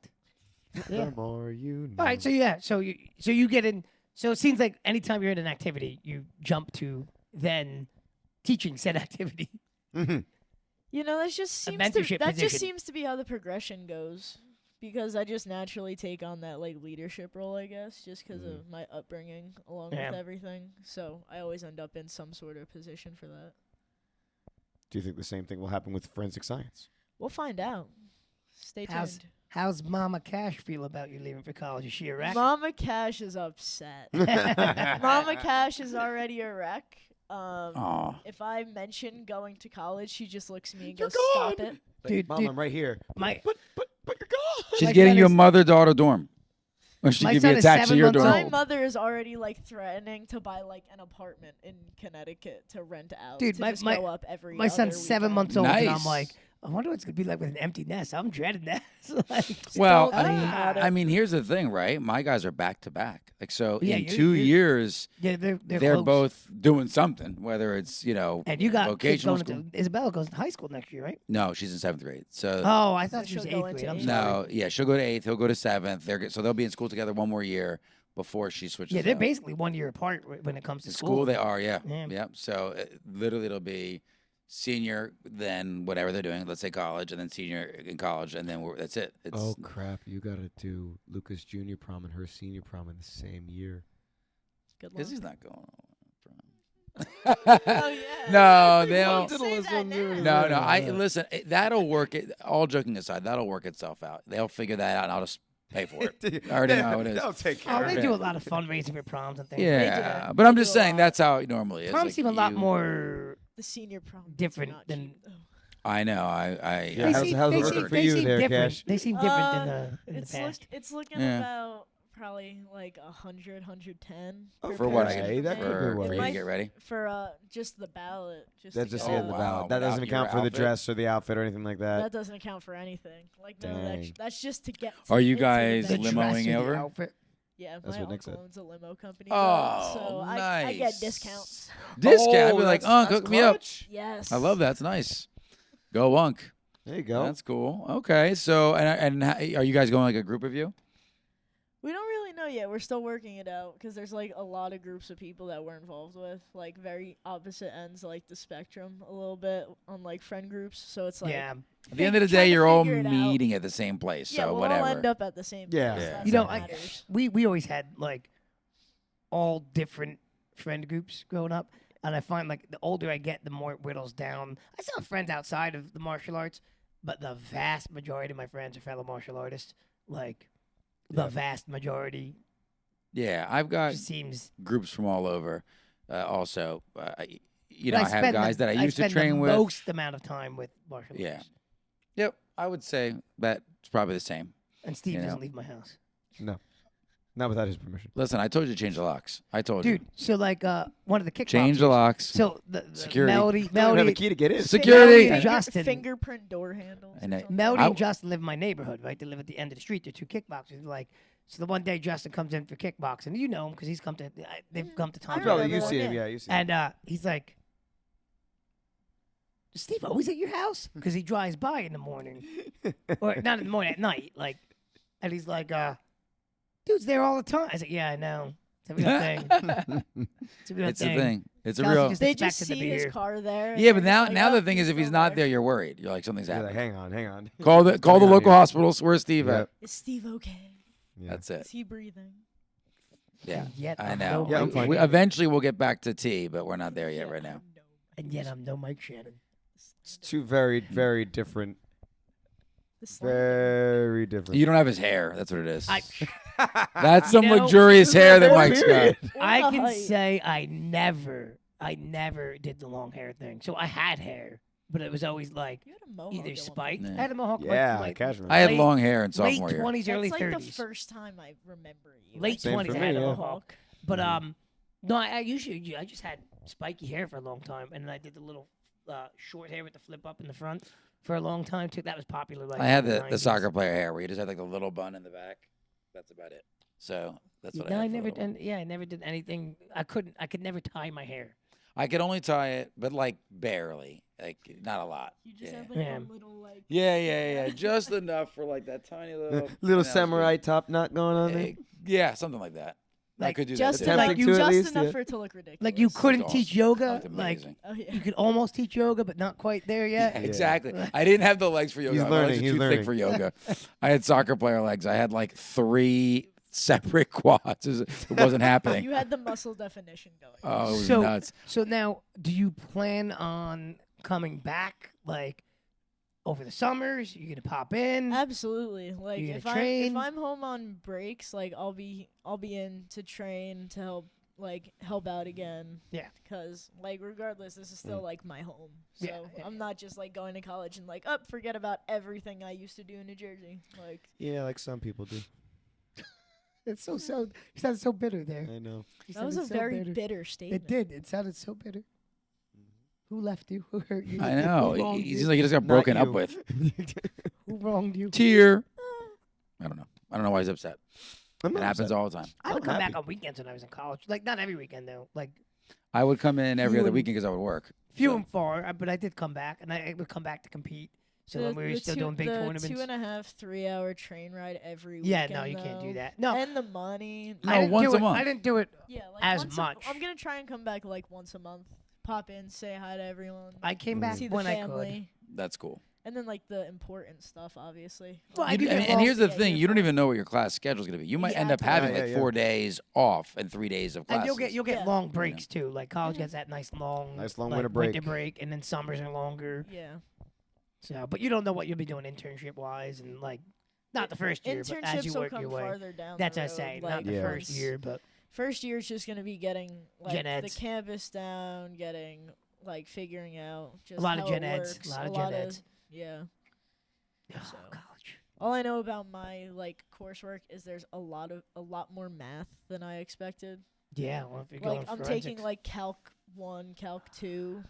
The more you know. All right, so you get in. So it seems like anytime you're in an activity, you jump to then teaching said activity. Mhm. You know, that just A seems mentorship that position. just seems to be how the progression goes. Because I just naturally take on that like leadership role, I guess, just because of my upbringing along Yeah. with everything. So I always end up in some sort of position for that. Do you think the same thing will happen with forensic science? We'll find out. Stay How's tuned. How's Mama Cash feel about you leaving for college? Is she a wreck? Mama Cash is upset. Mama Cash is already a wreck. Aw. If I mention going to college, she just looks at me and You're goes, "Stop gone." it." Dude, Mom, dude. I'm right here. My But you're gone. She's My getting son you a is- mother-daughter dorm. Or she My could be son is attached to 7 your months dorm. old. My mother is already like threatening to buy like an apartment in Connecticut to rent out. Dude, to my- just my- go up every. my son's other 7 weekend. months old, and I'm Nice. like, I wonder what it's gonna be like with an empty nest. I'm dreading that. like, Well, Don't think about it. I mean, here's the thing, right? My guys are back to back. Like, so Yeah, in you're- 2 you're- years, yeah, they're they're close. both doing something, whether it's, And you got kids vocational going school. into Isabella goes to high school next year, right? No, she's in 7th grade. So Oh, I So thought she was she'll go 8th grade. into I'm eighth. sorry. no, yeah, she'll go to 8th. He'll go to 7th. So they'll be in school together one more year before she switches. Yeah, they're out. basically 1 year apart when it comes to In school. school. They are, yeah, Yeah. yep. So literally, it'll be senior, then whatever they're doing. Let's say college, and then senior in college, and then that's it. It's Oh crap! You gotta do Lucas Junior prom and her senior prom in the same year. Good luck. because he's not going. Oh yeah. No, Everyone they'll. say that now. No. Listen. That'll work. All joking aside, that'll work itself out. They'll figure that out, and I'll just pay for it. I already know how it is. They'll take care Oh, of they it. do a lot of fundraising for proms and things. Yeah, do. but I'm They just do a saying lot. that's how it normally is. Proms Like, seem a lot you- more. The senior prom. is Different not than- cheap, though. I know. Yeah, They how's- seem- how's it they working seem- for they you seem there, different. Cash? They seem different Uh, in the It's past. it's looking Yeah. about probably like 110. Oh, for what? I Okay, get, that could be for worth you it. to might- get ready. For just the ballot. Just That's to just get the Oh, end of the wow. ballot. That Without doesn't your account for the outfit? dress or the outfit or anything like that. That doesn't account for anything. Like no, Dang. that's just to get. To Are you into the guys The venue. dress limoing or the over? outfit. Yeah, That's my what Nick uncle said. owns a limo company. Oh, so nice. I get discounts. Discount. I'd be like, that's hook me up. clutch. Yes. I love that. It's nice. Go Unk. There you go. That's cool. Okay, so and are you guys going like a group of you? We don't really know yet. We're still working it out because there's like a lot of groups of people that we're involved with, like very opposite ends, like the spectrum a little bit on like friend groups. So it's like Yeah. At the end of the trying day, to you're all figure it out. meeting at the same place. yeah, So we'll whatever. all end up at the same Yeah. place. Yeah. That's You know, what I- matters. we always had like all different friend groups growing up, and I find like the older I get, the more it whittles down. I still have friends outside of the martial arts, but the vast majority of my friends are fellow martial artists. Like the Yeah. vast majority Yeah, I've got just seems. groups from all over. Also, you know, I I have spend guys the, that I used to spend train the with. most amount of time with martial Yeah. arts. Yep, I would say that's probably the same. And Steve You know. doesn't leave my house. Not without his permission. Listen, I told you to change the locks. I told Dude, you. so like one of the kickboxers. Change the locks. So the Security. Melody, You don't even have a Melody, key to get in. Security. Melody and Justin. fingerprint door handles. And or I- something. Melody I- and Justin live in my neighborhood, right? They live at the end of the street. They're two kickboxers. Like, so the one day Justin comes in for kickboxing. You know him because he's come to. They've come to I Tom. Probably remember you that, see him. yeah. Yeah, you see him. And he's like, "Is Steve always at your house?" Because he drives by in the morning, or not in the morning, at night. Like, and he's like, "Dude's there all the time." I said, "Yeah, I know. It's a real thing. It's a real It's a thing." thing. It's a Chelsea real. just They expected just to see be his here. car there. and Yeah, they're but just now like, the "Oh, thing is, if he's still not there, you're worried. You're like something's He's like, happening. hang on. Call the Something out local here. hospitals. Where's Steve Yep. at? Is Steve okay? Yeah. That's it. Is he breathing? Yeah, And yet I I'm know. no Yeah, I'm Mike fine. We- Shannon. eventually, we'll get back to tea, but we're not there yet right now. No. And yet I'm no Mike Shannon. It's two very, very different. The slander. Very different. You don't have his hair. That's what it is. I That's some You know- luxurious hair that Or Mike's got. period. Or I the can height. say I never did the long hair thing. So I had hair but it was always like You had a mohawk. either at one spiked. point. I had a mohawk. Yeah, like, Kasch I had late- long hair in late sophomore year. 20s, early That's like 30s. the first time I remember you. Late Same 20s, for I had me, a yeah. mohawk. But no, I usually I just had spiky hair for a long time, and then I did the little short hair with the flip up in the front for a long time too. That was popular. Like I had in the 90s. soccer player hair where you just had like the little bun in the back. That's about it. So that's what No, I I had for a never little while. did. Yeah, I never did anything. I could never tie my hair. I could only tie it, but like barely, like not a lot. You just yeah. had like Yeah. a little like. Yeah, just enough for like that tiny little Little and that was samurai good. top knot going on there. Yeah, something like that. I Like, could do Just that. too. enough, Attempting to at just least, enough yeah. for it to look ridiculous. Like you couldn't awesome. teach It yoga. looked Like amazing. Oh yeah. you could almost teach yoga, but not quite there yet. Yeah, exactly. I didn't have the legs for yoga. He's My learning, legs are he's too learning. thick for yoga. I had soccer player legs. I had like 3 separate quads. It wasn't happening. You had the muscle definition going. Oh, it was So- nuts. So now, do you plan on coming back like over the summers? You gonna pop in? Absolutely. Like You gonna if train? I'm home on breaks, like I'll be in to train to help out again. Yeah. Because like regardless, this is still like my home. So Yeah. I'm not just like going to college and like forget about everything I used to do in New Jersey. Like Yeah, like some people do. It's so. You sounded so bitter there. I know. You that was a sounded so very bitter. bitter statement. It did. It sounded so bitter. Who left you? Who hurt you? I know. Who wronged He you? seems like he just got Not broken up you. with. Who wronged you? Tear. I don't know. I don't know why he's upset. I'm It not happens upset. all the time. I would I'm come happy. back on weekends when I was in college. Like not every weekend though. Like I would come in every You other and- weekend because I would work. few So- and far, but I did come back, and I would come back to compete. So when we were still doing big the tournaments. 2.5, 3-hour train ride every Yeah, weekend. no, you can't do though. that. No, And the money. No, I didn't once do a it. month. I didn't do it. Yeah, like as once much. I'm gonna try and come back like once a month. Pop in, say hi to everyone. I came back see the when I family. That's cool. And then like the important stuff, obviously. Well, I You- do and, get and here's the Yeah, thing: you don't uniform. even know what your class schedule is going to be. You might Yeah, end up totally. having Yeah, like yeah, 4 days off and 3 days of could. And classes. you'll get Yeah. long breaks too. Like college gets that nice long, Nice long like, winter break. and then summers are longer. Yeah. So, but you don't know what you'll be doing internship wise, and like not the first year, but as you Internships will work come your way. farther down. That's the what I road, say. like, Not the Yeah. first once- year, but First year is just gonna be getting like Gen the eds. campus down, getting like figuring out just a lot of how gen it eds. works, A lot of gen eds. Yeah. Oh, So- college. All I know about my like coursework is there's a lot more math than I expected. Yeah, well, if you're Like going I'm forensics. taking like Calc 1, Calc 2.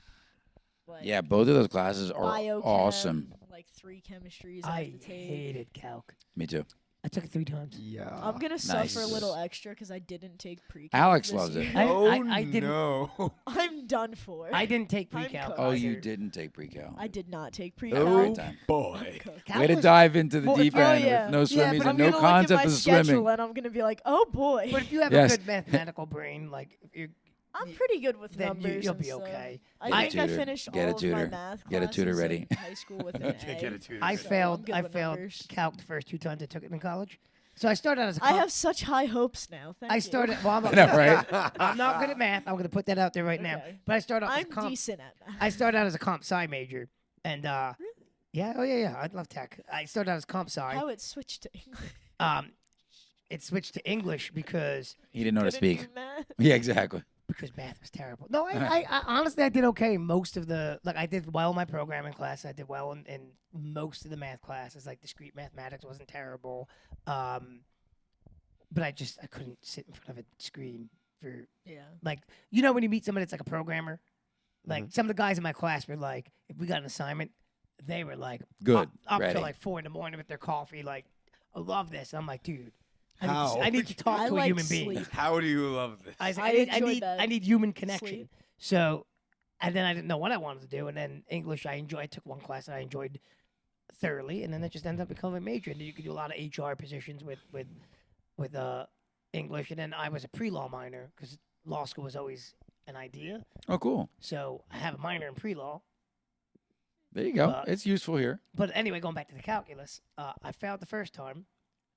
Like Yeah, both of those classes are biochem, awesome. Like 3 chemistries I I have to take. hated calc. Me too. I took it 3 times. Yeah. I'm gonna suffer a Nice. little extra because I didn't take pre-calc. Alex this loves it. year. I didn't- no. I'm done for. I didn't take I'm pre-calc. cooked. Oh, you either. didn't take pre-cal. I did not take Had a pre-calc. great Oh time. boy. Cooked. Calc Way to was- dive into the Well, deep if- end yeah. with no Yeah, swimmies but and I'm no gonna look at concept my of schedule swimming. and I'm gonna be like, oh boy. But if you have Yes. a good mathematical brain, like if you're, I'm pretty good with then numbers. you'll and be stuff. okay. I Get a think I tutor. finished Get a all of my tutor. math Get a tutor classes ready. in high school with an A. Get a tutor. I So I'm failed. good I with failed numbers. calc the first 2 times I took it in college. So I started out as a I comp. have such high hopes now. Thank I you. started. Well, I'm I not, know, right? I'm not good at math. I'm going to put that out there right now. Okay. But I started off as I'm a comp. decent at math. I started out as a comp sci major, and yeah, yeah. I love tech. I started out as comp sci. How it switched to English. It switched to English because He didn't know how to Couldn't speak. do math. Yeah, exactly. math was terrible. No, I honestly I did okay most of the I did well in my programming class. I did well in most of the math classes. Like discrete mathematics wasn't terrible, but I couldn't sit in front of a screen for Yeah. like when you meet somebody that's like a programmer. Like some of the guys in my class were like, if we got an assignment, they were like Good. up Ready. till like 4 a.m. with their coffee. Like, I love this. And I'm like, dude, How? I need to talk I to a like human being. sleep. How do you love this? I enjoyed that. I need human connection. Sleep. So, and then I didn't know what I wanted to do. And then English, I took one class that I enjoyed thoroughly, and then it just ended up becoming a major. And then you could do a lot of HR positions with English. And then I was a pre-law minor because law school was always an idea. Oh, cool. So I have a minor in pre-law. There you go. It's useful here. But anyway, going back to the calculus, I failed the first time.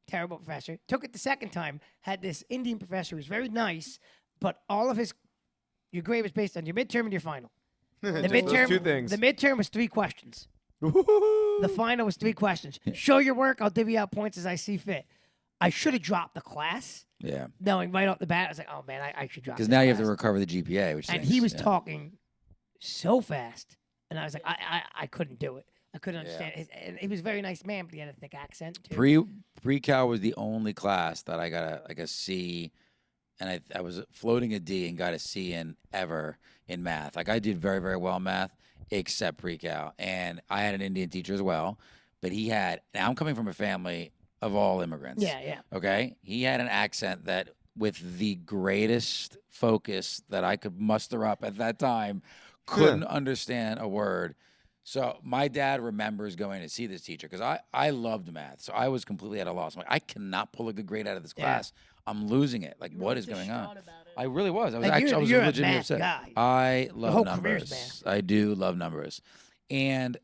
Terrible professor. Took it the second time. Had this Indian professor who was very nice, but all of your grade was based on your midterm and your final. The Just midterm, those two things. The midterm was 3 questions. The The final was 3 questions. Show your work. I'll divvy out points as I see fit. I should have dropped the class, Yeah. knowing right off the bat. I was like, oh man, I should drop. Because this now you have to class. recover the GPA, which And stinks. he was Yeah. talking so fast, and I was like, I couldn't do it. I couldn't understand. And he was a very nice man, but he had a thick accent too. Pre-cal was the only class that I got a C, and I was floating a D and got a C in ever in math. Like I did very, very well in math, except pre-cal. And I had an Indian teacher as well, but now I'm coming from a family of all immigrants. Yeah. Okay? He had an accent that with the greatest focus that I could muster up at that time, couldn't understand a word. So my dad remembers going to see this teacher because I loved math. So I was completely at a loss. I'm like, I cannot pull a good grade out of this class. I'm losing it. Like, what is going on? I really was. I was Like, actually, I was you're a legitimately math upset. guy. I whole love career's numbers. math. I do love numbers. And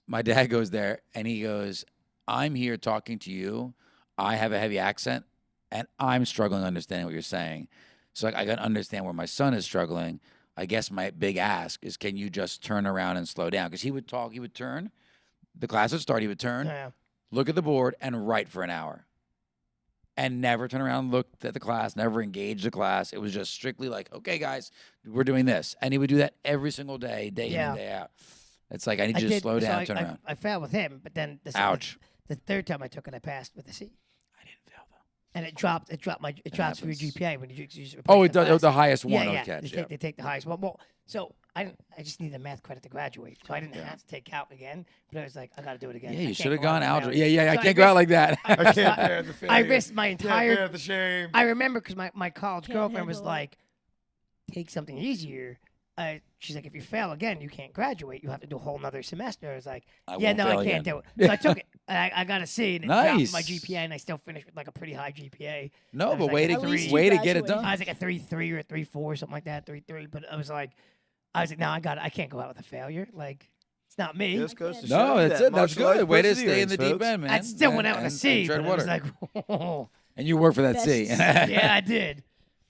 my dad goes there and he goes, I'm here talking to you. I have a heavy accent and I'm struggling understanding what you're saying. So like, I got to understand where my son is struggling. I guess my big ask is, can you just turn around and slow down? Because he would talk, he would turn, the class would start, he would turn, look at the board, and write for an hour. And never turn around and look at the class, never engage the class. It was just strictly like, okay, guys, we're doing this. And he would do that every single day in and day out. It's like, I need you to slow down, turn around. I failed with him, but then Ouch. The third time I took it, I passed with a C. I didn't fail, though. And it drops for your GPA when you Oh, it does. The highest one yeah. catch. They take the highest one. Well, so I just needed a math credit to graduate, so I didn't have to take calc again. But I was like, I got to do it again. Yeah, I you can't should have go out gone without algebra. it. Yeah, I So can't go out like that. I can't bear the failure. I risked my Can't entire. bear the shame. I remember because my college Can't girlfriend was handle it. like, take something easier. She's like, if you fail again, you can't graduate. You have to do a whole nother semester. I was like, I yeah, won't no, fail I can't again. do it. So I took it. And I got a C, and it Nice. dropped my GPA, and I still finished with like a pretty high GPA. No, I was but like way a to At least you way to get it graduated. done. I was like a 3.3 or a 3.4, something like that, 3.3. But I was like, no, I got it. I can't go out with a failure. Like, it's not me. This goes to No, show No, you that's that it. That's martial arts good. Way to stay in the perseverance, deep folks. end, man. I still went out And- with a C, and tread but I was water. like, oh. And you work for that Best. C. Yeah, I did.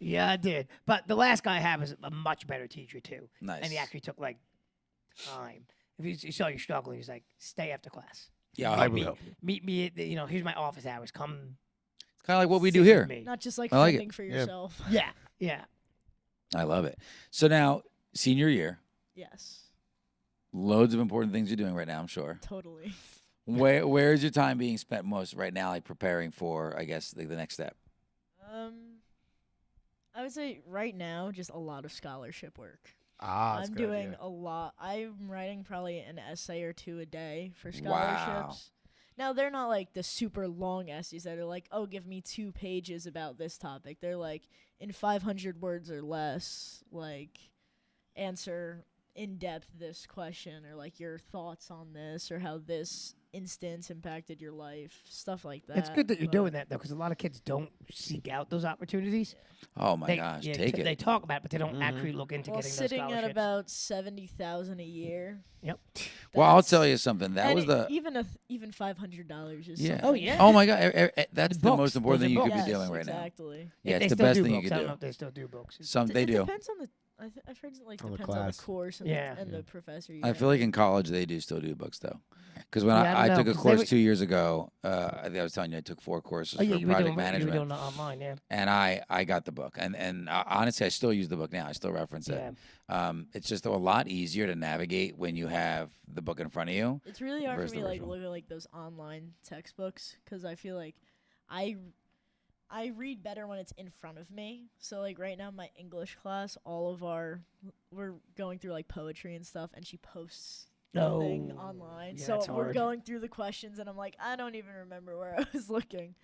Yeah, I did. But the last guy I had was a much better teacher, too. Nice. And he actually took, like, time. If he saw you struggling, he's like, stay after class. Yeah, I I will mean, help you. Meet me at, here's my office hours. Come it's kind of like what we sit do with here. me. Not just like I like it. fending for yourself. Yeah. I love it. So now, senior year, Yes, loads of important things you're doing right now, I'm sure. totally. Where is your time being spent most right now, like preparing for, I guess, the next step? I would say right now, just a lot of scholarship work. That's I'm a good doing idea. a lot. I'm writing probably an essay or two a day for Wow. scholarships. Now, they're not like the super long essays that are like, oh, give me 2 pages about this topic. They're like in 500 words or less, like answer in depth this question or like your thoughts on this or how this instance impacted your life, stuff like that. It's good that you're but- doing that, though, because a lot of kids don't seek out those opportunities. Oh, my They, gosh, yeah, take it. They talk about it, but they don't actually look into Well, getting those sitting at scholarships. about 70,000 a year. Yep. Well, I'll that's- tell you something. That and was the... even $500 is Yeah. something. Oh, yeah. Oh, my God. That's the Books. most important Those thing are you could books. be Yes, doing right now. exactly. Yeah, They it's the still best do thing you books. could I don't do. know if they still do books. They It do. depends on the. I've heard it like On the depends on the class. course and, Yeah. the professor. You I feel like in college they do still do books though, because when Yeah, I I don't took know, a 'cause they course were- 2 years ago, I think I was telling you I took 4 courses Oh, yeah, for you were project doing management, you were doing it online, yeah. and I got the book, and honestly I still use the book now. I still reference it. It's just a lot easier to navigate when you have the book in front of you. it's really hard for versus me the to like original. look at like those online textbooks because I feel like I read better when it's in front of me. So like right now, my English class, we're going through like poetry and stuff, and she posts the thing Oh, online. yeah, So that's we're hard. going through the questions, and I'm like, I don't even remember where I was looking.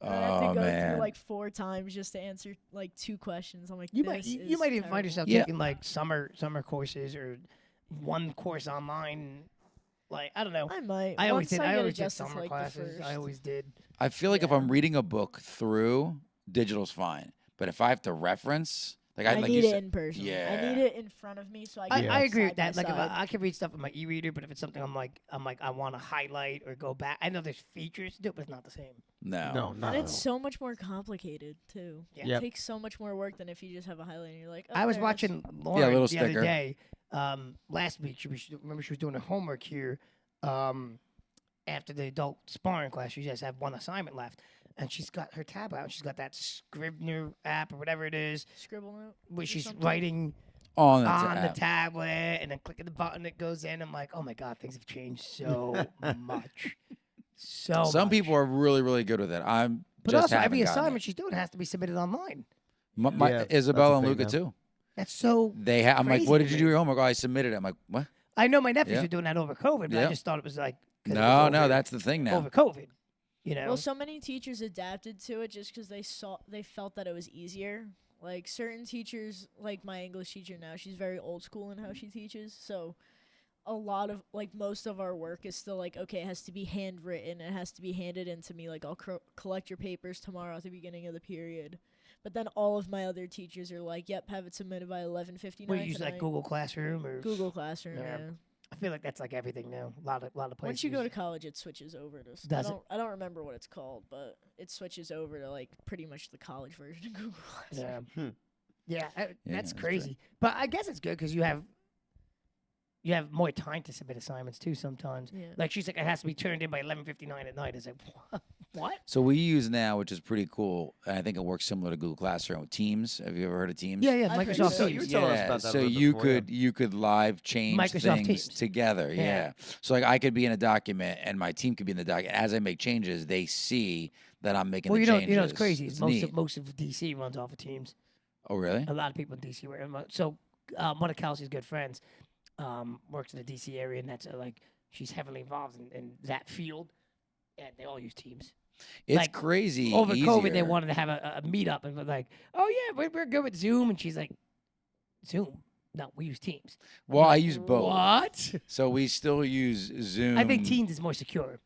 And I have Oh to go man, through like 4 times just to answer like 2 questions. I'm like, You this you is might even find terrible. yourself Yeah. taking like summer courses or one course online. Like I don't know. I might. I always Once did. I I get always did adjusted to, summer like, the classes. I first. always did. I feel like if Yeah. I'm reading a book through, digital's fine, but if I have to reference, like I like need you it said, in person. I yeah. need it in front of me so I I, can. I look agree with side by that. Like if side. I can read stuff on my e-reader, but if it's something I'm like I want to highlight or go back. I know there's features to do it, but it's not the same. no, No, not And at it's all. so much more complicated too. Yeah. Yep. It takes so much more work than if you just have a highlight and you're like. Oh, I was there it is. watching Lauren little the sticker. other day. Last week she was doing her homework here. After the adult sparring class, she just had one assignment left, and she's got her tab out. She's got that Scrivener app or whatever it is, Scribble note. where or she's something. writing On the on the tab. tablet, and then clicking the button that goes in. I'm like, oh my god, things have changed so much. So Some much. people are really, really good with it. I'm But just also, haven't every gotten assignment it. she's doing has to be submitted online. My Yeah, that's Isabella a and thing Luca now. too. That's so. I'm like, crazy what to did you me. do at your homework? Oh, I submitted it. I'm like, what? I know my nephews Yeah. were doing that over COVID, but I Yeah. just thought it was like 'cause it No, was no, over- that's the thing now. over COVID. You know, Well, so many teachers adapted to it just because they felt that it was easier. Like certain teachers, like my English teacher now, she's very old school in how she teaches. So a lot of most of our work is still like, okay, it has to be handwritten, it has to be handed in to me. Like I'll collect your papers tomorrow at the beginning of the period. But then all of my other teachers are like, yep, have it submitted by 11:59 we use tonight. like Google Classroom or Google Classroom. Yeah. Yeah. I feel like that's like everything now. A lot of places. Once you go to use college, it switches over to. Does it? I don't remember what it's called, but it switches over to like pretty much the college version of Google Classroom. Yeah. Yeah, that's that's true. crazy. But I guess it's good because you have more time to submit assignments too. Sometimes, Yeah. like she's like, it has to be turned in by 11:59 at night. It's like, what? So we use now, which is pretty cool, and I think it works similar to Google Classroom. Teams. Have you ever heard of Teams? Yeah, I've heard Microsoft so. You were Teams. telling us Yeah, about that a so little bit you before, yeah. could live change Microsoft things Teams. together. Yeah. Yeah. So like I could be in a document and my team could be in the document. As I make changes, they see that I'm making Well, the you know, changes. it's crazy. It's Most neat. of DC runs off of Teams. Oh really? A lot of people in DC were so. One of Kelsey's good friends works in the DC area, and that's like she's heavily involved in that field, and they all use Teams. It's like, crazy. Over COVID, they easier. wanted to have a meetup, and were like, "Oh yeah, we're good with Zoom," and she's like, "Zoom? No, we use Teams." I'm Well, I like, use both. What? So we still use Zoom. I think Teams is more secure.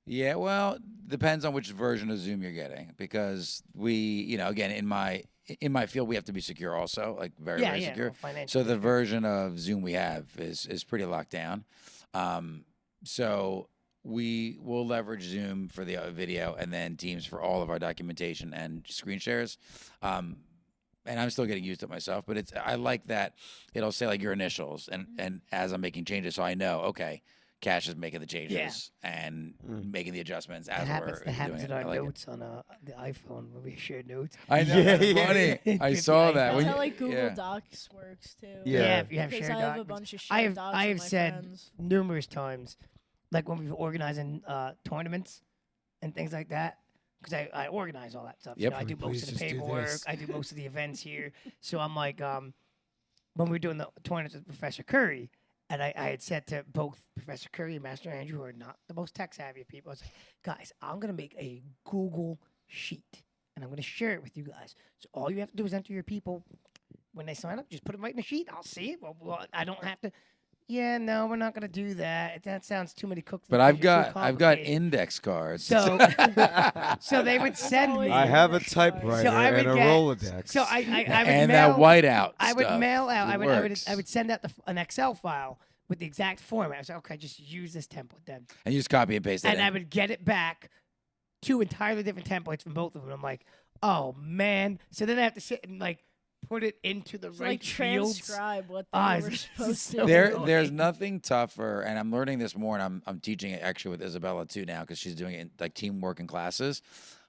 Yeah, well, depends on which version of Zoom you're getting because we, again, in my field, we have to be secure also, like very, Yeah, very yeah. secure. well, financially So the secure. version of Zoom we have is pretty locked down. So we will leverage Zoom for the video and then Teams for all of our documentation and screen shares. And I'm still getting used to it myself, but I like that it'll say like your initials and as I'm making changes, so I know, okay, Kasch is making the changes and making the adjustments as That we're happens, that happens doing in it. our I like it. notes on the iPhone when we share notes. I know, Yeah, that's yeah, funny. yeah. I saw that. That's When how you- like Google yeah. Docs works too. Yeah. Yeah, if you have Because shared I have a documents. bunch of shared docs I with have my said friends. numerous times, like when we were organizing tournaments and things like that, because I organize all that stuff. Yep. I do Can we most of the please just do paperwork. this? I do most of the events here. So I'm like, when we were doing the tournaments with Professor Curry, and I had said to both Professor Curry and Master Andrew, who are not the most tech savvy people, I was like, guys, I'm going to make a Google sheet, and I'm going to share it with you guys. So all you have to do is enter your people. When they sign up, just put it right in the sheet. I'll see it. Well, I don't have to. Yeah, no, we're not going to do that. That sounds too many cooks. in But the I've kitchen, too got complicated. index cards. So, so they would send me. I have a Index typewriter So I would and a get- Rolodex. So I would and mail, that whiteout I would stuff. mail out. It I would works. send out an Excel file with the exact format. I was like, okay, just use this template then, And you just copy and paste it and in. I would get it back, 2 entirely different templates from both of them. I'm like, oh man. So then I have to sit and like put it into the So, right like fields. transcribe what Ah, they were it's supposed so to. There- There's annoying. nothing tougher, and I'm learning this more, and I'm teaching it actually with Isabella too now because she's doing it in like teamwork in classes.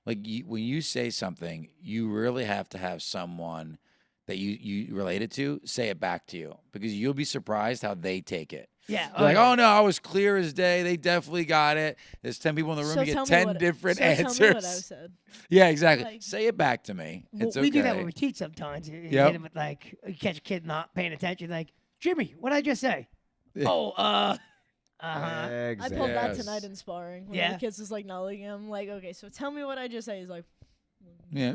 Like when you say something, you really have to have someone that you relate it to say it back to you because you'll be surprised how they take it. Yeah. They're like, yeah. oh no, I was clear as day. They definitely got it. There's 10 people in the room. So you tell get me 10 what- different so answers. Tell me what I said. Yeah, exactly. Like- Say it back to me. Well, It's okay. we do that when we teach sometimes. You Yep. hit 'em with like, you catch a kid not paying attention, like, Jimmy, what did I just say? Oh, uh-huh. I Exactly. pulled that Yes. tonight in sparring. When Yeah. the kids was like not looking at him. Like, okay, so tell me what I just said. He's like, Yeah.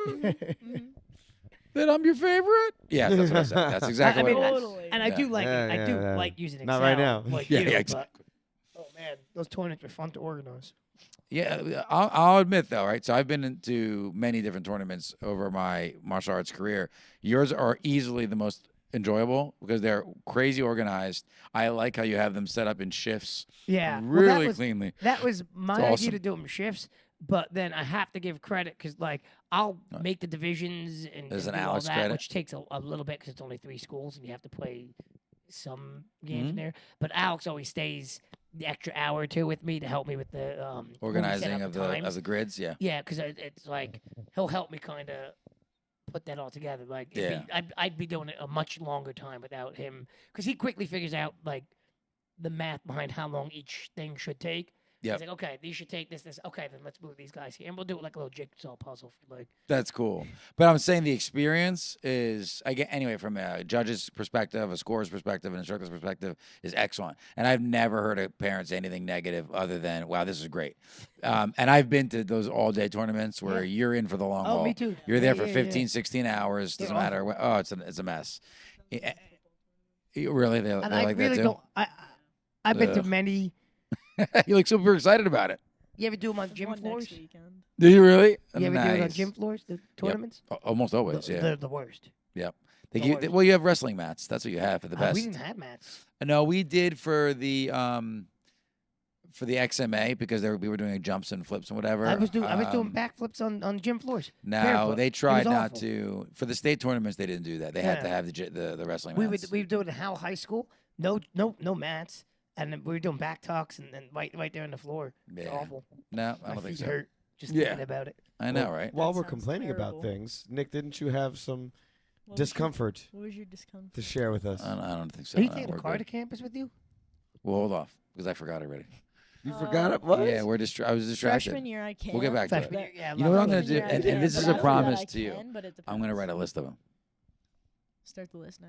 mhm. That I'm your favorite? Yeah, that's what I said. That's exactly I mean, what it I- was. Totally. And I do like Yeah, it. I yeah, do yeah. like using Excel. Not right now. Like Yeah, you, yeah, but- exactly. oh man, those tournaments are fun to organize. Yeah, I'll admit though, right? So I've been into many different tournaments over my martial arts career. Yours are easily the most enjoyable because they're crazy organized. I like how you have them set up in shifts Yeah, well, really cleanly. that was my It's idea awesome. to do them shifts. But then I have to give credit because, like, I'll make the divisions and, There's and an do all Alex that, credit. which takes a little bit because it's only 3 schools and you have to play some games Mm-hmm. in there. But Alex always stays the extra hour or two with me to help me with the Organizing of of the times. grids, yeah. Yeah, because it's like he'll help me kind of put that all together. Like, Yeah. I'd be doing it a much longer time without him, because he quickly figures out like the math behind how long each thing should take. Yep. He's like, okay, these should take this. Okay, then let's move these guys here, and we'll do it like a little jigsaw puzzle. For, like, That's cool. But I'm saying the experience is, anyway, from a judge's perspective, a scorer's perspective, an instructor's perspective, is excellent. And I've never heard a parent say anything negative other than, wow, this is great. And I've been to those all-day tournaments where you're in for the long haul. me too. You're there Yeah, for yeah, 15, yeah. 16 hours. Doesn't They're matter. Oh, it's a mess. Really? They and like I that really too? don't. I've been to Ugh. many. You look super excited about it. You ever do them on There's gym one floors? next weekend. Do you really? You ever do it on Nice. gym floors? The tournaments? Almost always, yeah. They're the worst. Yep. the You, worst. well, you have wrestling mats. That's what you have for the best. We didn't have mats. No, we did for the XMA because we were doing jumps and flips and whatever. I was doing backflips on gym floors. No, barefoot. they It tried was not awful. to. For the state tournaments, they didn't do that. They had to Yeah. have the wrestling We mats. would do it in Howell High School. No mats, and then we were doing back tucks and right there on the floor. It's Yeah. awful. No, I My don't think feet so. hurt just Yeah. thinking about it. I know, right? While That we're sounds complaining terrible. about things, Nick, didn't you have some What was your- discomfort What was your discomfort? to share with us? I don't think so. Are you No, taking we're a car good. to campus with you? Well, hold off because I forgot already. You forgot it? What? Yeah, I was distracted. Freshman year, I can't. We'll get back to it. Freshman year, yeah. You know what I'm gonna Freshman do? year, I And can't, this but is a after that, promise I to you. can, but it I'm gonna depends. write a list of them. Start the list now.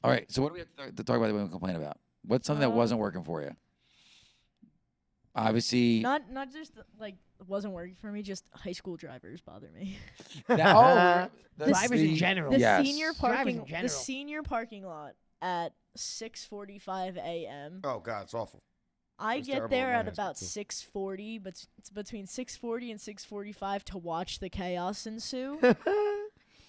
All right. So what do we have to talk about that we complain about? What's something that wasn't working for you? Obviously. Not just like it wasn't working for me. Just high school drivers bother me. Drivers in general. The Yes. senior Drivers in parking, the general. senior parking lot at 6:45 a.m. Oh God, it's awful. I was get terrible there in my at high school, about too. 6:40, but it's between 6:40 and 6:45 to watch the chaos ensue.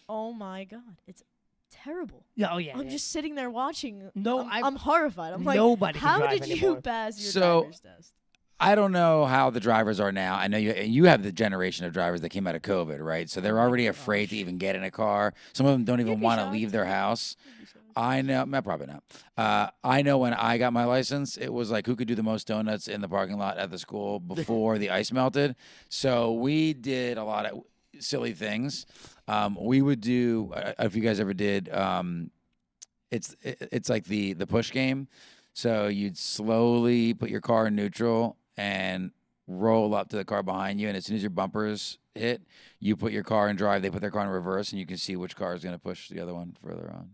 Oh my God, it's terrible. Yeah, oh yeah. I'm yeah. just sitting there watching. No, I'm horrified. I'm like, nobody can how drive did you anymore. pass your So- driver's test? I don't know how the drivers are now. I know you have the generation of drivers that came out of COVID, right? So they're already afraid to even get in a car. Some of them don't even You'd be want to shocked. leave their house. I know, probably not. I know when I got my license, it was like who could do the most donuts in the parking lot at the school before the ice melted. So we did a lot of silly things. We would do, if you guys ever did, it's like the push game. So you'd slowly put your car in neutral and roll up to the car behind you, and as soon as your bumpers hit, you put your car in drive. They put their car in reverse, and you can see which car is going to push the other one further on.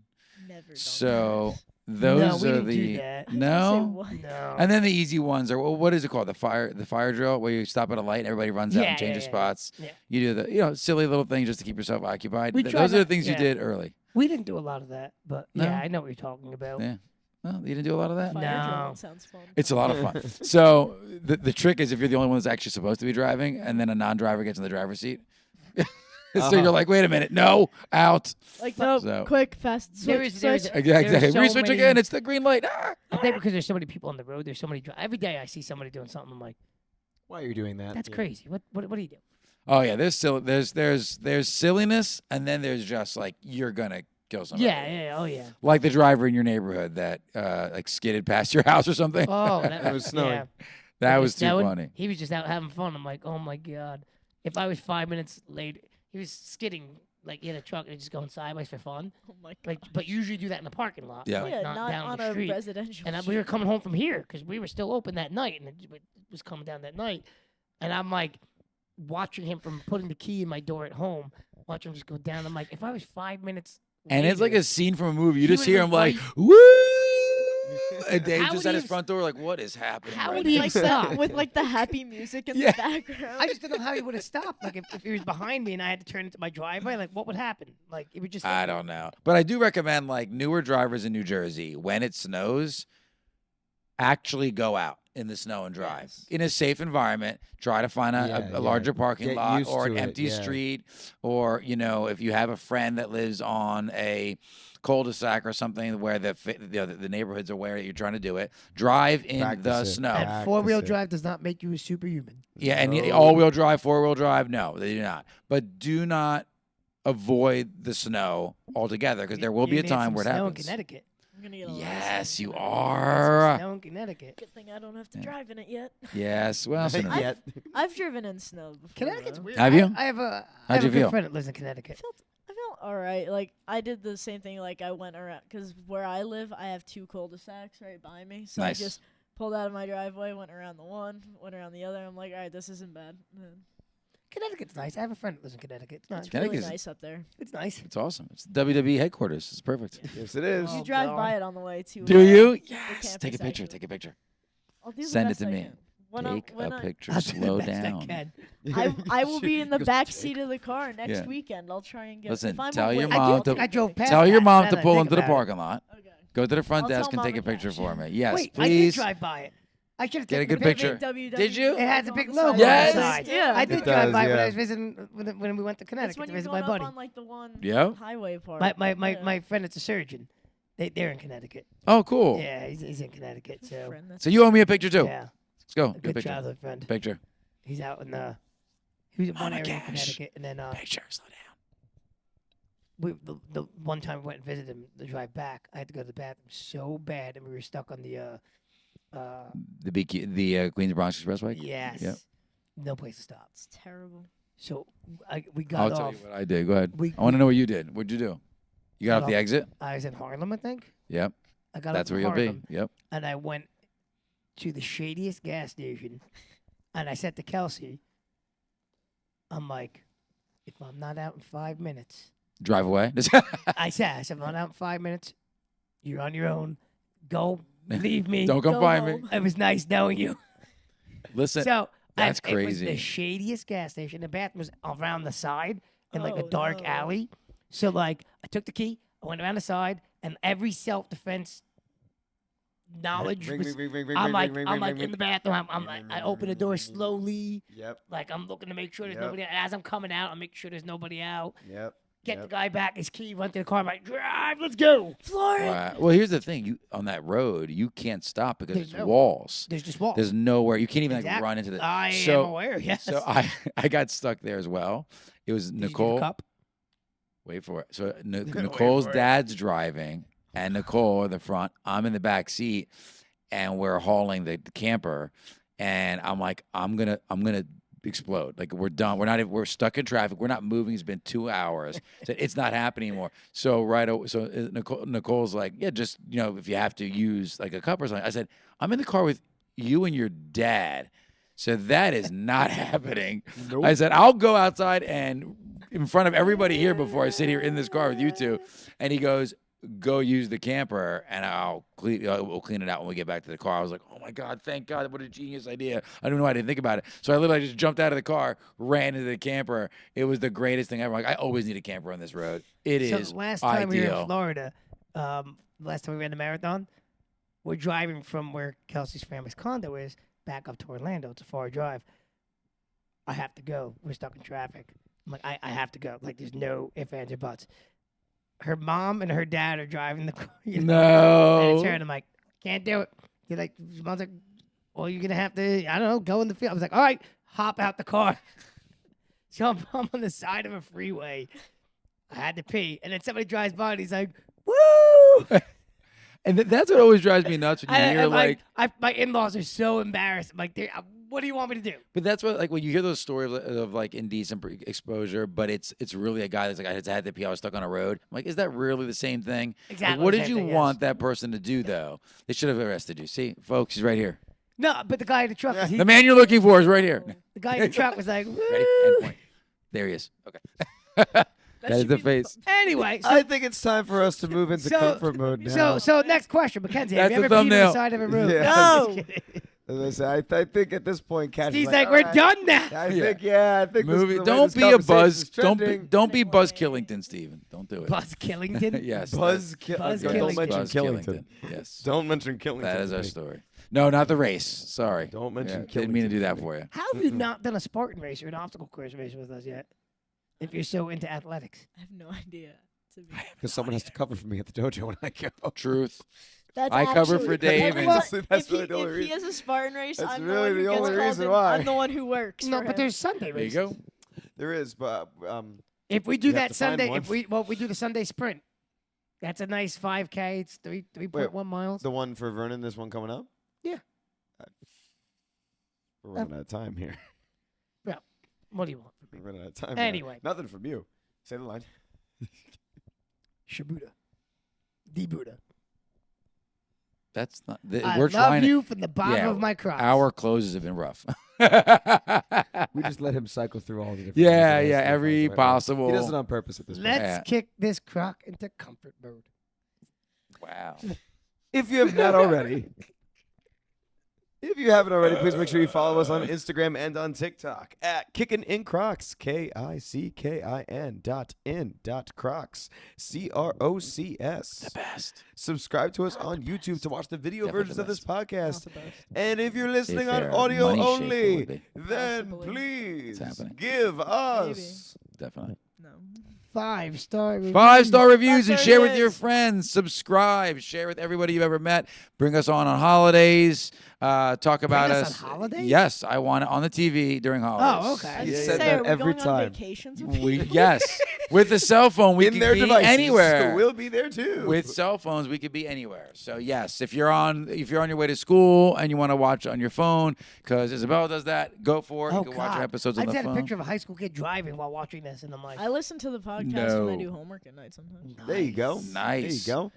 Never. Done So that. those we are didn't do the that. I was gonna say, no. what? No. And then the easy ones are, well, what is it called? The fire drill, where you stop at a light and everybody runs out and changes spots. Yeah. You do the silly little things just to keep yourself occupied. We tried Those are the that, things you yeah. did early. We didn't do a lot of that, but No? yeah, I know what you're talking about. Yeah. Well, you didn't do a lot of that. Fire No. drill sounds fun. It's a lot of fun. So the trick is if you're the only one that's actually supposed to be driving, and then a non-driver gets in the driver's seat. So you're like, wait a minute, no, out. Like no, So- quick, fast switch. There's switch. Exactly. so Reswitch many- again. It's the green light. Ah! I think because there's so many people on the road, there's so many. Every day I see somebody doing something. I'm like, Why are you doing that? that's Yeah. crazy. What do you do? Oh yeah, there's silliness, and then there's just like you're gonna kill somebody. Yeah, oh yeah. Like the driver in your neighborhood that like skidded past your house or something. Oh, that It was snowing. Yeah. That Like was the too snowing, funny. He was just out having fun. I'm like, oh my God. If I was 5 minutes late, he was skidding like he had a truck and just going sideways for fun. Oh my God. Like, but usually do that in the parking lot. Yeah. like, yeah, not down on the a street. residential. And we street. were coming home from here because we were still open that night, and it was coming down that night. And I'm like watching him from putting the key in my door at home, watching him just go down. I'm like, if I was 5 minutes, And it's like later, a scene from a movie. You He just hear him would've like, been woo! And Dave's How just would at he his have- front door, like, what is happening? How right would he now? have like stopped? that with like the happy music in Yeah. the background. I just don't know how he would have stopped. Like if he was behind me and I had to turn into my driveway, like what would happen? Like it would just. I don't know. But I do recommend like newer drivers in New Jersey, when it snows, actually go out in the snow and drive Yes. in a safe environment. Try to find Yeah, a larger parking Get lot used or to an it, empty yeah. street, or if you have a friend that lives on a cul-de-sac or something where the neighborhoods are aware that you're trying to do it. Drive in the Practice it. snow. Practice And four-wheel it. drive does not make you a superhuman. Yeah, and No. all-wheel drive, four-wheel drive, no, they do not. But do not avoid the snow altogether, because there will You be a need time some where it snow happens. in Connecticut. I'm gonna get a Yes, license you when I- are. Snow in Connecticut. Good thing I don't have to Yeah. drive in it yet. Yes, well, so no. Yeah. I've driven in snow before. Connecticut's though. weird. Have you? I have a How'd you good feel? friend that lives in Connecticut. I felt all right. Like I did the same thing. Like I went around because where I live, I have 2 cul-de-sacs right behind me. So Nice. I just pulled out of my driveway, went around the one, went around the other. I'm like, all right, this isn't bad. And then Connecticut's nice. I have a friend that lives in Connecticut. It's nice. it's really Connecticut's- nice up there. It's nice. It's awesome. It's WWE headquarters. It's perfect. Yes, it is. Oh, You drive God. by it on the way to. Do you? the Yes. campus, Take a picture. actually. Take a picture. I'll do the Send it best to I me. can. When Take when a picture. I'll do the Slow best I down. can. I will be in the She goes, back "Take seat of the car next Yeah. weekend. I'll try and get. Listen, if I'm tell your awake, mom I'll to- take a I drove picture. past Tell your that, mom now to that I pull think into the about it. parking lot. Okay. Go to the front I'll tell desk and take a Mama picture Kasch. for me. Yes, Wait, I did please. drive by it. I should have Get a taken good the picture. Did you? It has a big on logo the Yes. side. Yeah. I did It drive does, by when yeah. I was visiting when we went to It's Connecticut when to you're visit going my up buddy. on like the one Yep. highway part. My Yeah. friend that's a surgeon. They're in Connecticut. Oh, cool. Yeah, he's in Connecticut. So Friend, that's So you owe me a picture too. yeah, Let's go. a Get a good picture. childhood friend. Picture. He's out in he was in one Mama area in Kasch. Connecticut, and then Picture. Slow down. the one time we went and visited him, the drive back, I had to go to the bathroom so bad, and we were stuck on the The Queens Bronx Expressway. yes, Yep. no place to stop. It's terrible. So we I'll got tell off. you what I did. Go ahead. We- I want to know what you did. What'd you do? You got off the Well, exit. I was in Harlem, I think. Yep. I got That's off where in you'll Harlem, be. Yep. and I went to the shadiest gas station, and I said to Kelsey, I'm like, if I'm not out in 5 minutes, Drive away. I said, if I'm not out in 5 minutes, you're on your own. Go, leave me. Don't come Go find me. home. It was nice knowing you. Listen. So that's it was crazy. the shadiest gas station. The bathroom was around the side in like a Oh, dark no. alley. So like I took the key, I went around the side, and every self-defense knowledge was. I'm like in the bathroom. I open the door slowly. Yep. Like I'm looking to make sure there's Yep. nobody. As I'm coming out, I make sure there's nobody out. Yep. Get the Yep. guy back his key, run to the car. I'm like, drive, let's go. Florida. Wow. Well, here's the thing. You on that road, you can't stop because There's it's no- walls. There's just walls. There's nowhere. You can't even like Exactly. run into the. I so, am aware. Yes. So I got stuck there as well. It was Did you do the Nicole. cup? Wait for it. So Wait Nicole's for it. dad's driving, and Nicole in the front. I'm in the back seat, and we're hauling the camper. And I'm like, I'm gonna explode. Like we're done. We're stuck in traffic. We're not moving. It's been 2 hours. So it's not happening anymore. So Nicole's like, yeah, just if you have to use like a cup or something. I said, I'm in the car with you and your dad. So that is not happening. Nope. I said, I'll go outside and in front of everybody here before I sit here in this car with you two. And he goes, go use the camper and we'll clean it out when we get back to the car. I was like, oh my God, thank God. What a genius idea. I don't know why I didn't think about it. So I literally just jumped out of the car, ran into the camper. It was the greatest thing ever. Like I always need a camper on this road. It is So last time we were in ideal. Florida, last time we ran the marathon, we're driving from where Kelsey's family's condo is back up to Orlando. It's a far drive. I have to go. We're stuck in traffic. I'm like, I have to go. Like, there's no ifs, ands, or buts. Her mom and her dad are driving the car. And it's her, No. and I'm like, can't do it. You're like, mom's like, well, you're going to have to, I don't know, go in the field. I was like, all right, hop out the car. So I'm on the side of a freeway. I had to pee. And then somebody drives by and he's like, woo! And that's what always drives me nuts when you hear And like. my in-laws are so embarrassed. I'm like, what do you want me to do? But that's what, like, when you hear those stories of like indecent exposure, but it's really a guy that's like, I just had to pee, I was stuck on a road. I'm like, is that really the same thing? Exactly Like, what the did same you thing, yes. want that person to do, though? They should have arrested you. See, folks, he's right here. No, but the guy in the truck, The man you're looking for is right here. the guy in the truck was like, Ready? woo! End point. There he is. Okay. That is should the be face. Anyway, I think it's time for us to move into So- comfort mode now. so next question, Mackenzie. Have That's you the ever peed on the thumbnail. side of a room? Yeah. I'm just No. kidding. As I say, I think at this point, Kasch is He's like, like, "All we're right, done now. I Yeah. think, yeah, I think this is Movie. the way Don't this be a conversation buzz. is Don't be trending. don't be Buzz Killington, Steven. Don't do it. Buzz Killington? Yes. Buzz Buzz Don't Killington. mention Buzz Killington. Yes. Don't mention Killington. That is to our me. story. No, not the race. Sorry. Don't mention Didn't mean to Killington do that to me. for you. How have you not done a Spartan race or an obstacle course race with us yet? If you're so into athletics. I have no idea. To be. Because someone has to cover for me at the dojo when I go. Truth. That's I cover actually- for Dave That's and- what- Honestly, that's if really he, the only if he reason. has a Spartan race, That's I'm really the one the who gets only called reason in. why. I'm the one who works. No, for but him. there's Sunday There you races. go. There is, but If we do You have that to find Sunday, one. if we do the Sunday sprint, that's a nice 5K. It's 3.1 miles. the one for Vernon, this one coming up? Yeah. We're running out of time here. What do you want? We're running out of time. here. Anyway. Nothing from you. Say the line. Shibuda. The Buddha. That's not. I We're love trying. you from the bottom yeah, of my Crocs. Our closes have been rough. We just let him cycle through all the different. Yeah, things yeah, and stuff every like that. possible- He does it on purpose at this point. Let's Yeah. kick this Croc into comfort mode. Wow. If you have not already, if you haven't already, please make sure you follow us on Instagram and on TikTok at Kickin in Crocs, KICKIN.in.Crocs, CROCS. The best. Subscribe to us on YouTube to watch the video Definitely versions the of this Not podcast. the best. And if you're listening If on they're audio money shaped, it only, would be. then Possibly. please happening. give us Definitely. No. 5-star review. 5-star reviews and That's share what it with your is. friends. Subscribe. Share with everybody you've ever met. Bring us on holidays. Talk about us us. on holidays? Yes, I want it on the TV during holidays. Oh, okay. I was You gonna said say, that are we every going time. on vacations with We, people? yes. With the cell phone, we in can their be devices. anywhere. We'll be there too. With cell phones, we could be anywhere. So yes, if you're on your way to school and you want to watch on your phone, because Isabella does that, go for it. Oh, you can watch your God. episodes I on just the had a phone. picture of a high school kid driving while watching this, and I'm like, I listen to the podcast when I No. do homework at night sometimes. There you go. Nice. There you go.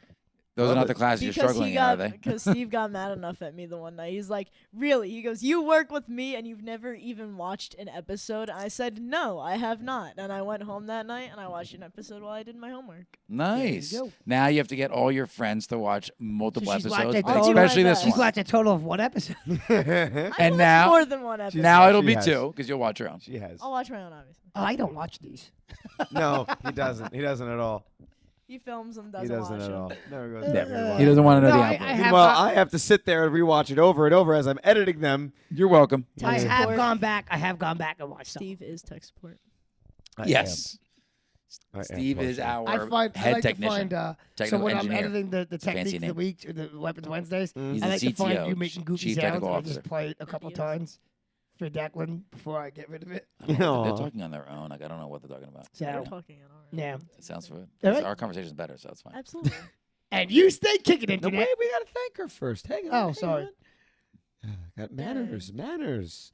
Those Love are not it. the classes you're Because struggling he in, are got, they? because Steve got mad enough at me the one night. He's like, "Really?" He goes, "You work with me and you've never even watched an episode." I said, "No, I have not." And I went home that night and I watched an episode while I did my homework. Nice. go. Now you have to get all your friends to watch multiple she's watched episodes, a but total- especially this she's one. watched a total of one episode. I And watched now- more than one episode. Now it'll She be has. 2 because you'll watch your own. She has. I'll watch my own, obviously. Oh, I don't watch these. No, he doesn't. He doesn't at all. He films them, He doesn't doesn't watch at them. all. Never goes back and rewatch. He doesn't want to know No, the I output. have Meanwhile, got- I have to sit there and rewatch it over and over as I'm editing them. You're welcome. I Tech have support. gone back. I have gone back and watched some. Steve is tech support. Yes. I am Steve is partial. our I head like technician. to find, so technical when engineer. I'm editing the fancy techniques of the name. week or the Weapons Wednesdays, He's I the like to find CTO, you making goofy Chief sounds, Technical and I Officer. just play it a couple Yes. times for Declan before I get rid of it. They're Aw. talking on their own. Like I don't know what they're talking about. We're So, talking in our yeah. It sounds good. All right. Our conversation's better, so it's fine. Absolutely. And you stay kicking No, internet. wait, we gotta thank her first. Hang on. Oh, hang sorry. on. Got manners, manners.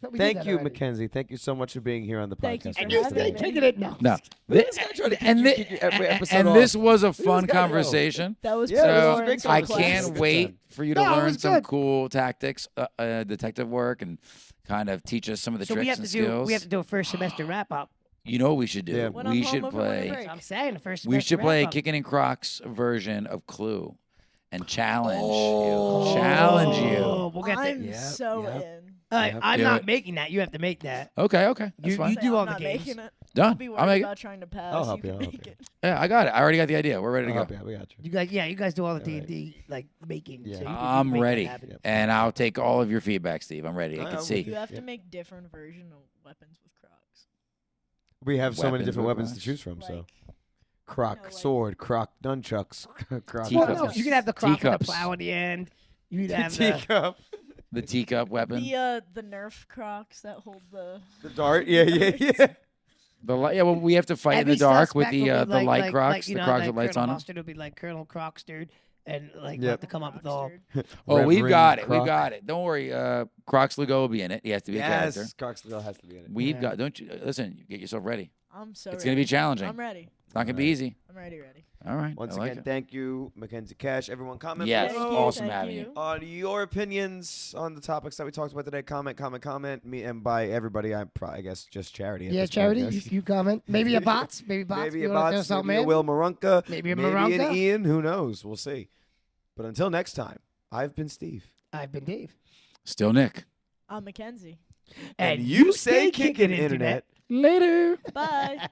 Thought we did Thank that you, already. Mackenzie. Thank you so much for being here on the Thank you podcast. for And you having stay me. kicking it. No. No. This guy tried to And, kick you every episode and off. this was a This fun guy, no. conversation. That was Yeah, this was a pure great I conversation. can't Good wait time. for you to No, it learn was some good. cool tactics, detective work, and kind of teach us some of the So tricks we have and to do. skills. We have to do a first semester wrap up. You know what we should do? Yeah. When I'm We home should over winter play. break. I'm saying the first. We semester should play wrap-up. Kickin and Crocs version of Clue, and challenge Oh. you. Challenge you. We'll get I'm there. Yep, so yep. in. All right, Yep. I'm Do not it. making that. You have to make that. Okay, that's You- fine. you do all I'm the not games. making it. I'll Done. be I'll worried make it. about trying to pass. I'll help you you. can I'll make help it. Yeah, I got it. I already got the idea. We're ready to I'll go. help you. I got you. You guys, yeah, you guys do all the All right. D&D like making. Yeah. So you can I'm make that ready, happen. and I'll take all of your feedback, Steve. I'm ready. I I'm can with see. You have to Yep. make different version of weapons with Crocs. We have so many Weapons different with weapons to Crocs. choose from. So, Like, croc, like- sword, croc, nunchucks, croc. Well, Teacups. no, you can have the crop with the Teacups. plow at the end. You could have the, Teacup. The teacup weapon. the Nerf Crocs that hold the. The dart. Yeah, yeah, yeah. Yeah, well, we have to fight in every the dark with suspect the will be the light like, Crocs, you the know, Crocs like with lights Colonel on them. Mustard will be like Colonel Crocs, dude, and like Yep. have to come up with all. Crocs, Oh, we've Reverend got it. Croc. We've got it. Don't worry. Crocs Lego will be in it. He has to be a character. Yes, Crocs still has to be in it. We've Yeah. got. Don't you listen? Get yourself ready. I'm so It's ready. gonna be challenging. I'm ready. It's not gonna be Alright. easy. I'm ready. All right. Once I like again, it. thank you, Mackenzie Kasch. Everyone, comment Yes, below Thank you, awesome thank having you. you. on your opinions on the topics that we talked about today. Comment. Me and by everybody, I guess just Charity. At Yeah, this point, Charity, I guess. you comment. Maybe a bots. Maybe bots. Maybe You a wanna throw bots, something maybe a in? Will Marunka, Maybe a an Marunka. Ian. Who knows? We'll see. But until next time, I've been Steve. I've been Dave. Still Nick. I'm Mackenzie. And you say kickin' internet. Later. Bye.